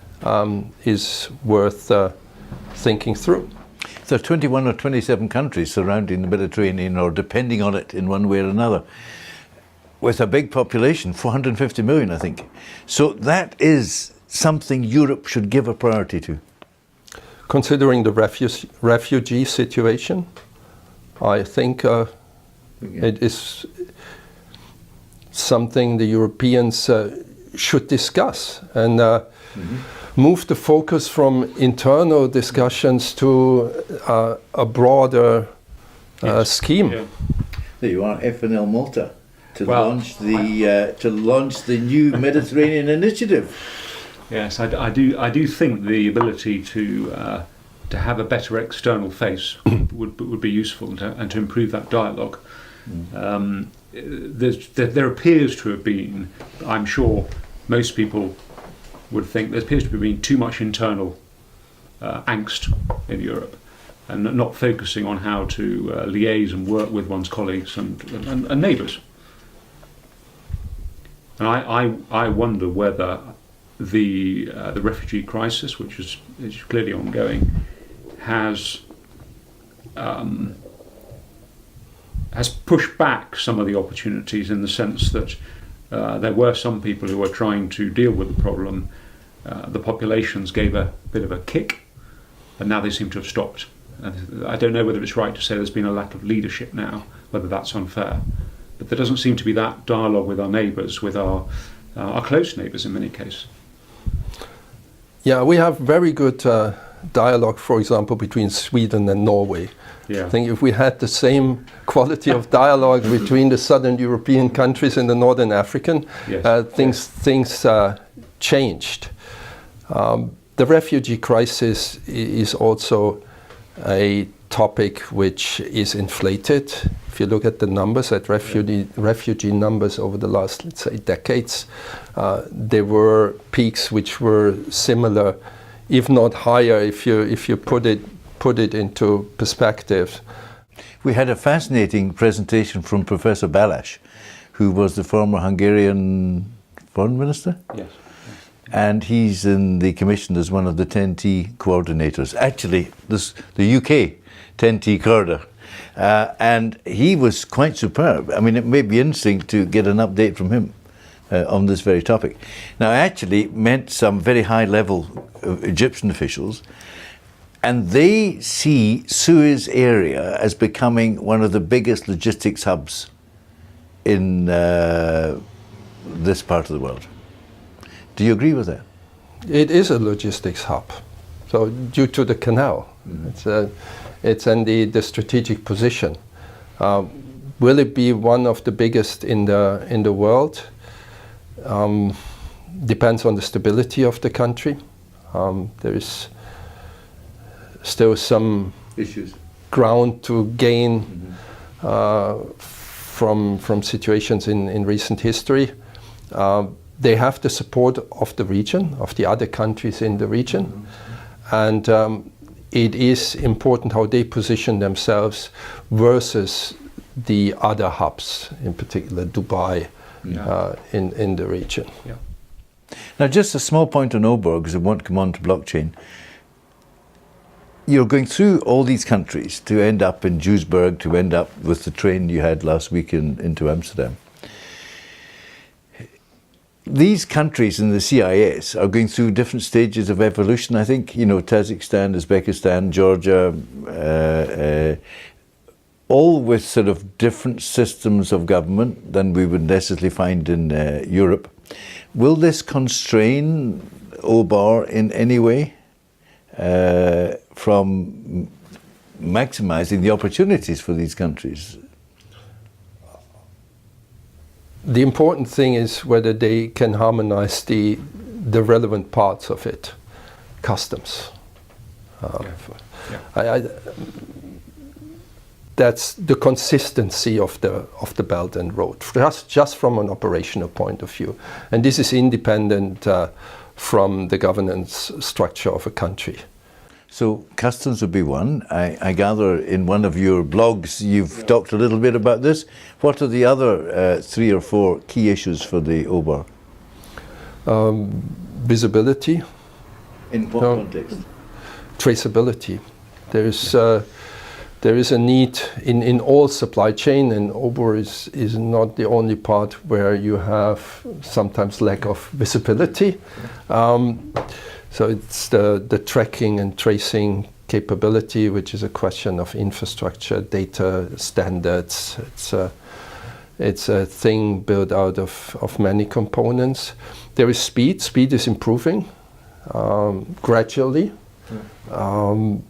is worth thinking through. There are 21 or 27 countries surrounding the Mediterranean or depending on it in one way or another, with a big population, 450 million, I think. So that is something Europe should give a priority to. Considering the refugee situation, I think it is something the Europeans should discuss and move the focus from internal discussions to a broader scheme. Yeah. There you are, FNL Malta, to launch the new Mediterranean initiative. Yes, I do think the ability to have a better external face would be useful and to improve that dialogue. There appears to have been, I'm sure most people would think, there appears to have been too much internal angst in Europe, and not focusing on how to liaise and work with one's colleagues and neighbours. And I wonder whether the refugee crisis, which is clearly ongoing, has pushed back some of the opportunities, in the sense that there were some people who were trying to deal with the problem. The populations gave a bit of a kick, and now they seem to have stopped. And I don't know whether it's right to say there's been a lack of leadership now, whether that's unfair. But there doesn't seem to be that dialogue with our neighbours, with our close neighbours in many cases. Yeah, we have very good dialogue, for example, between Sweden and Norway. Yeah. I think if we had the same quality of dialogue between the southern European countries and the northern African, things changed. The refugee crisis is also a topic which is inflated. If you look at the numbers, refugee numbers over the last, let's say, decades, there were peaks which were similar, if not higher, if you put it into perspective. We had a fascinating presentation from Professor Laches, who was the former Hungarian foreign minister. Yes. And he's in the commission as one of the 10T coordinators. Actually, the UK 10T corridor. And he was quite superb. I mean, it may be interesting to get an update from him on this very topic. Now, I actually met some very high-level Egyptian officials, and they see Suez area as becoming one of the biggest logistics hubs in this part of the world. Do you agree with that? It is a logistics hub. So due to the canal, it's in the strategic position. Will it be one of the biggest in the world? Depends on the stability of the country. There is still some issues, ground to gain from situations in recent history. They have the support of the region, of the other countries in the region, and it is important how they position themselves versus the other hubs, in particular Dubai, in the region. Yeah. Now, just a small point on Oborg, because I want to come on to blockchain. You're going through all these countries to end up in Duisburg, to end up with the train you had last week into Amsterdam. These countries in the CIS are going through different stages of evolution, I think. You know, Tajikistan, Uzbekistan, Georgia, all with sort of different systems of government than we would necessarily find in Europe. Will this constrain OBOR in any way from maximising the opportunities for these countries? The important thing is whether they can harmonize the relevant parts of it, customs. That's the consistency of the Belt and Road, just from an operational point of view. And this is independent from the governance structure of a country. So customs would be one. I gather in one of your blogs you've talked a little bit about this. What are the other 3 or 4 key issues for the OBOR? Visibility. In what context? Traceability. There is a need in all supply chain, and OBOR is not the only part where you have sometimes lack of visibility. So it's the tracking and tracing capability, which is a question of infrastructure, data standards. It's a thing built out of many components. There is speed. Speed is improving gradually. And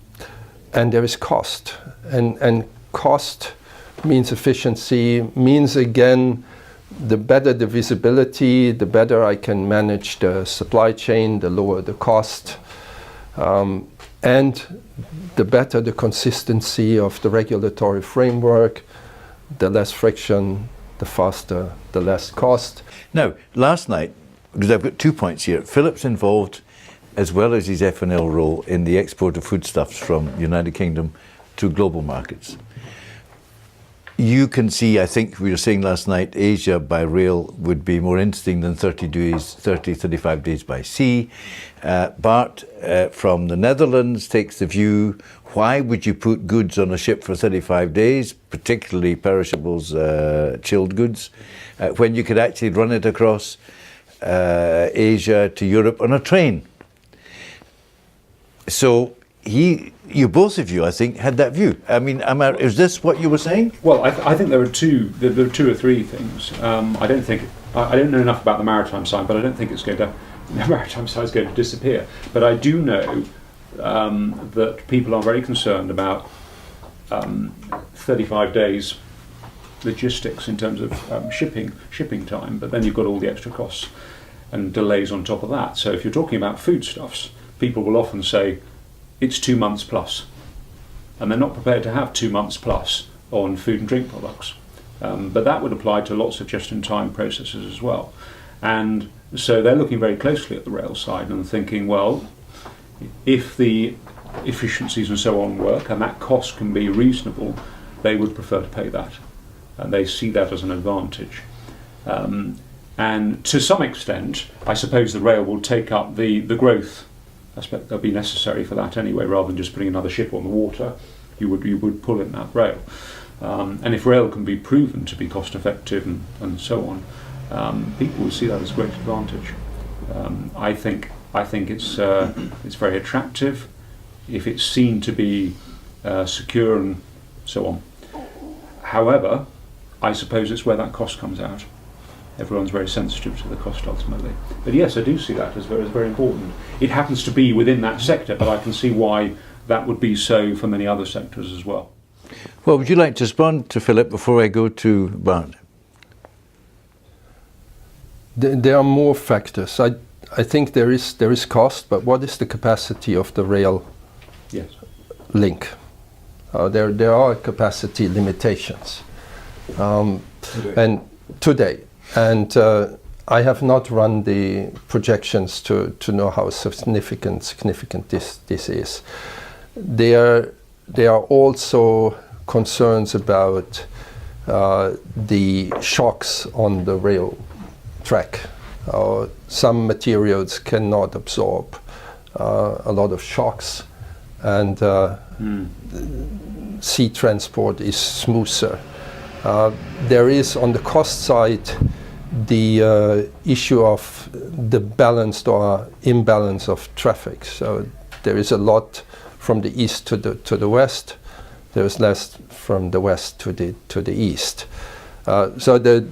there is cost. And cost means efficiency, means again, the better the visibility, the better I can manage the supply chain, the lower the cost, and the better the consistency of the regulatory framework, the less friction, the faster, the less cost. Now, last night, because I've got 2 points here, Philip's involved, as well as his F&L role, in the export of foodstuffs from the United Kingdom to global markets. You can see, I think we were saying last night, Asia by rail would be more interesting than 35 days by sea. Bart from the Netherlands takes the view, why would you put goods on a ship for 35 days, particularly perishables, chilled goods, when you could actually run it across Asia to Europe on a train? So you both of you, I think, had that view. I mean, is this what you were saying? Well, I think there are two or three things. I don't know enough about the maritime side, but I don't think the maritime side is going to disappear. But I do know that people are very concerned about 35 days logistics in terms of shipping time. But then you've got all the extra costs and delays on top of that. So if you're talking about foodstuffs, people will often say it's 2 months plus, and they're not prepared to have 2 months plus on food and drink products. But that would apply to lots of just-in-time processes as well. And so they're looking very closely at the rail side and thinking, well, if the efficiencies and so on work and that cost can be reasonable, they would prefer to pay that. And they see that as an advantage. And to some extent, I suppose the rail will take up the growth aspect that'll be necessary for that anyway, rather than just putting another ship on the water. You would pull in that rail. And if rail can be proven to be cost effective and so on, people will see that as a great advantage. I think it's very attractive if it's seen to be secure and so on. However, I suppose it's where that cost comes out. Everyone's very sensitive to the cost ultimately. But yes, I do see that as very important. It happens to be within that sector, but I can see why that would be so for many other sectors as well. Well, would you like to respond to Philip before I go to Bart? There are more factors. I think there is cost, but what is the capacity of the rail link? There are capacity limitations. Today. And I have not run the projections to know how significant this is. There are also concerns about the shocks on the rail track. Some materials cannot absorb a lot of shocks, and sea transport is smoother. There is, on the cost side, the issue of the balanced or imbalance of traffic. So there is a lot from the east to the west. There is less from the west to the east. So the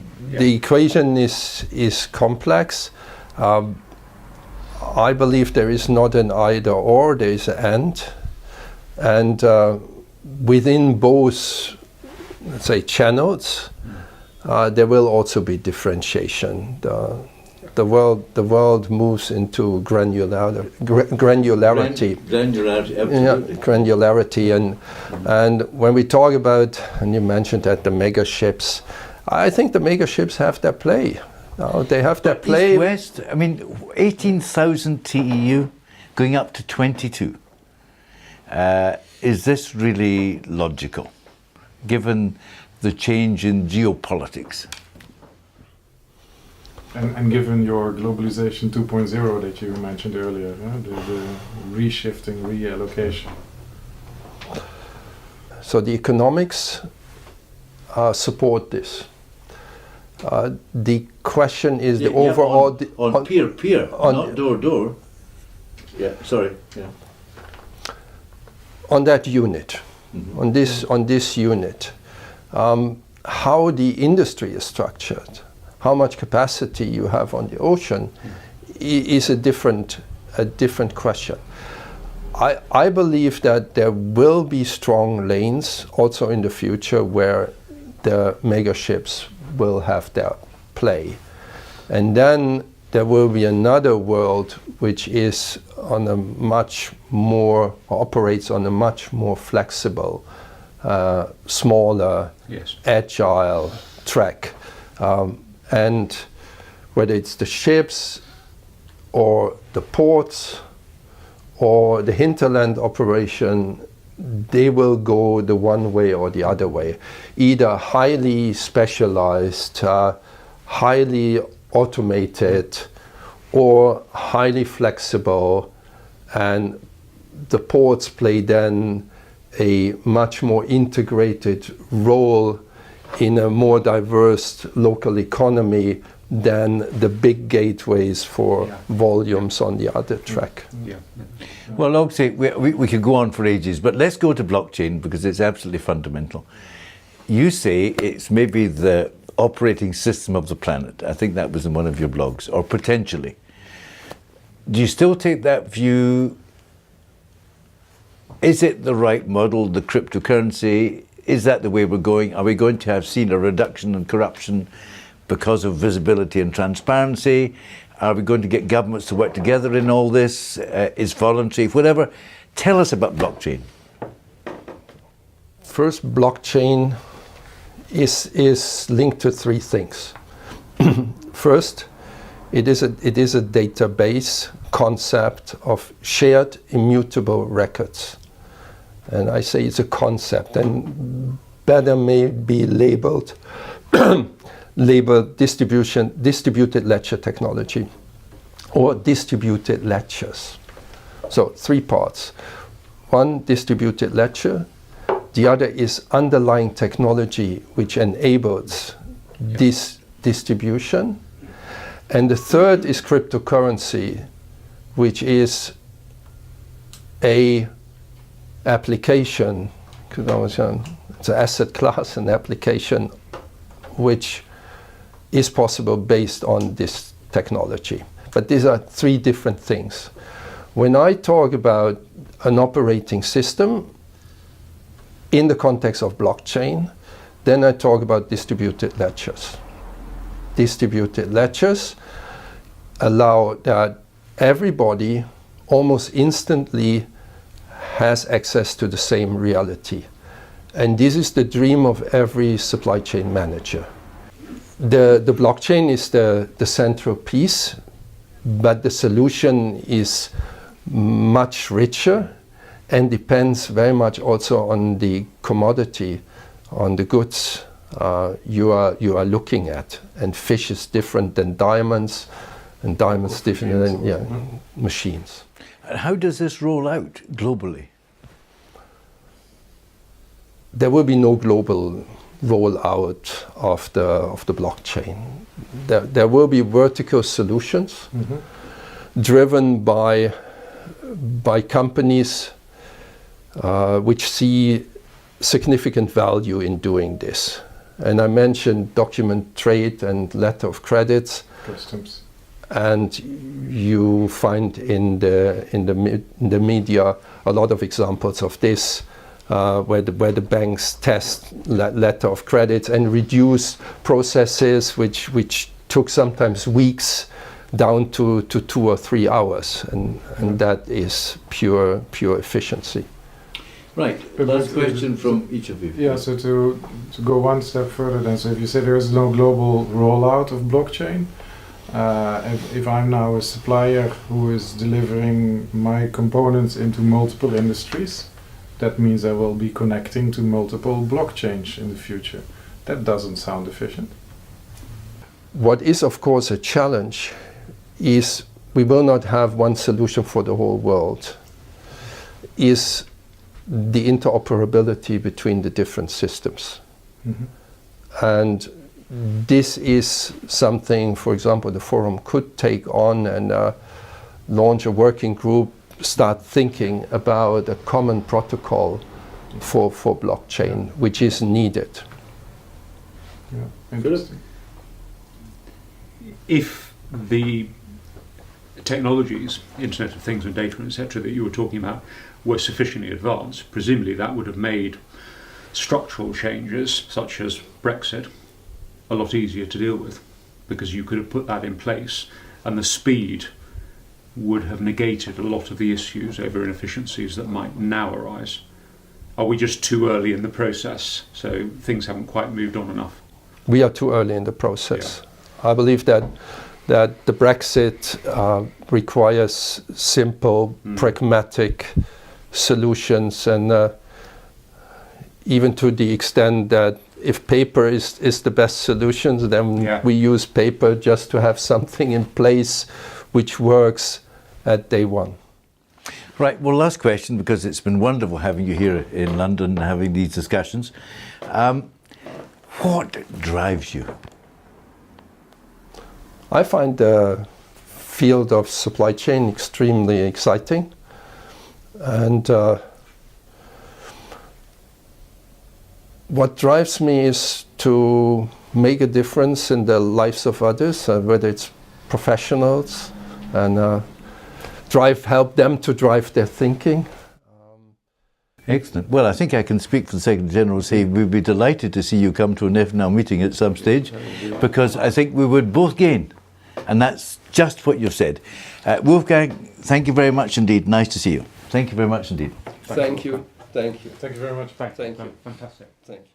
equation is complex. I believe there is not an either or. There is an and within both, let's say, channels, there will also be differentiation. The world moves into granularity. Granularity, absolutely. Yeah, granularity, and when we talk about, and you mentioned that, the mega ships, I think the mega ships have their play. They have their play. East-West, I mean, 18,000 TEU going up to 22. Is this really logical, given the change in geopolitics? And given your globalization 2.0 that you mentioned earlier, the reshifting, reallocation. So the economics support this. The question is the overall... on peer, not door. Yeah, sorry. Yeah. On that unit, on this unit, how the industry is structured, how much capacity you have on the ocean, is a different question. I believe that there will be strong lanes also in the future where the mega ships will have their play, and then there will be another world which is on a much more, operates on a much more flexible, smaller, agile track. And whether it's the ships or the ports or the hinterland operation, they will go the one way or the other way. Either highly specialized, highly automated, or highly flexible, and the ports play then a much more integrated role in a more diverse local economy than the big gateways for volumes on the other track. Well, obviously, we could go on for ages, but let's go to blockchain because it's absolutely fundamental. You say it's maybe the operating system of the planet. I think that was in one of your blogs, or potentially. Do you still take that view? Is it the right model, the cryptocurrency? Is that the way we're going? Are we going to have seen a reduction in corruption because of visibility and transparency? Are we going to get governments to work together in all this? Is voluntary, whatever? Tell us about blockchain. First, blockchain is linked to three things. First, it is a database concept of shared immutable records. And I say it's a concept, and better may be labeled distributed ledger technology or distributed ledgers. So three parts. One, distributed ledger. The other is underlying technology which enables this distribution. And the third is cryptocurrency, which is a application, it's an asset class, an application which is possible based on this technology. But these are three different things. When I talk about an operating system in the context of blockchain, then I talk about distributed ledgers. Distributed ledgers allow that everybody almost instantly has access to the same reality. And this is the dream of every supply chain manager. The blockchain is the central piece, but the solution is much richer and depends very much also on the commodity, on the goods you are looking at. And fish is different than diamonds, and diamonds different than machines. How does this roll out globally? There will be no global rollout of the blockchain. There will be vertical solutions driven by companies which see significant value in doing this. And I mentioned document trade and letter of credits. Customs. And you find in the media a lot of examples of this. where the banks test letter of credit and reduce processes which took sometimes weeks down to 2 or 3 hours, and that is pure efficiency. Right. Last question from each of you. Yeah, so to go one step further then, so if you say there is no global rollout of blockchain, if I'm now a supplier who is delivering my components into multiple industries, that means I will be connecting to multiple blockchains in the future. That doesn't sound efficient. What is of course a challenge is we will not have one solution for the whole world, is the interoperability between the different systems. Mm-hmm. And this is something, for example, the forum could take on and launch a working group, start thinking about a common protocol for blockchain, which is needed. Yeah, interesting. If the technologies, Internet of Things and data, etc., that you were talking about were sufficiently advanced, presumably that would have made structural changes, such as Brexit, a lot easier to deal with, because you could have put that in place, and the speed would have negated a lot of the issues over inefficiencies that might now arise. Are we just too early in the process, so things haven't quite moved on enough? We are too early in the process. Yeah. I believe that the Brexit requires simple, pragmatic solutions, and even to the extent that if paper is the best solution, then we use paper just to have something in place which works at day one. Right, well, last question, because it's been wonderful having you here in London and having these discussions. What drives you? I find the field of supply chain extremely exciting, and what drives me is to make a difference in the lives of others, whether it's professionals, and help them to drive their thinking. Excellent. Well, I think I can speak for the Secretary General and say we'd be delighted to see you come to an FNL meeting at some stage, because I think we would both gain. And that's just what you've said. Wolfgang, thank you very much indeed. Nice to see you. Thank you very much indeed. Thank you. Thank you. Thank you very much. Thank you. Fantastic. Thank you.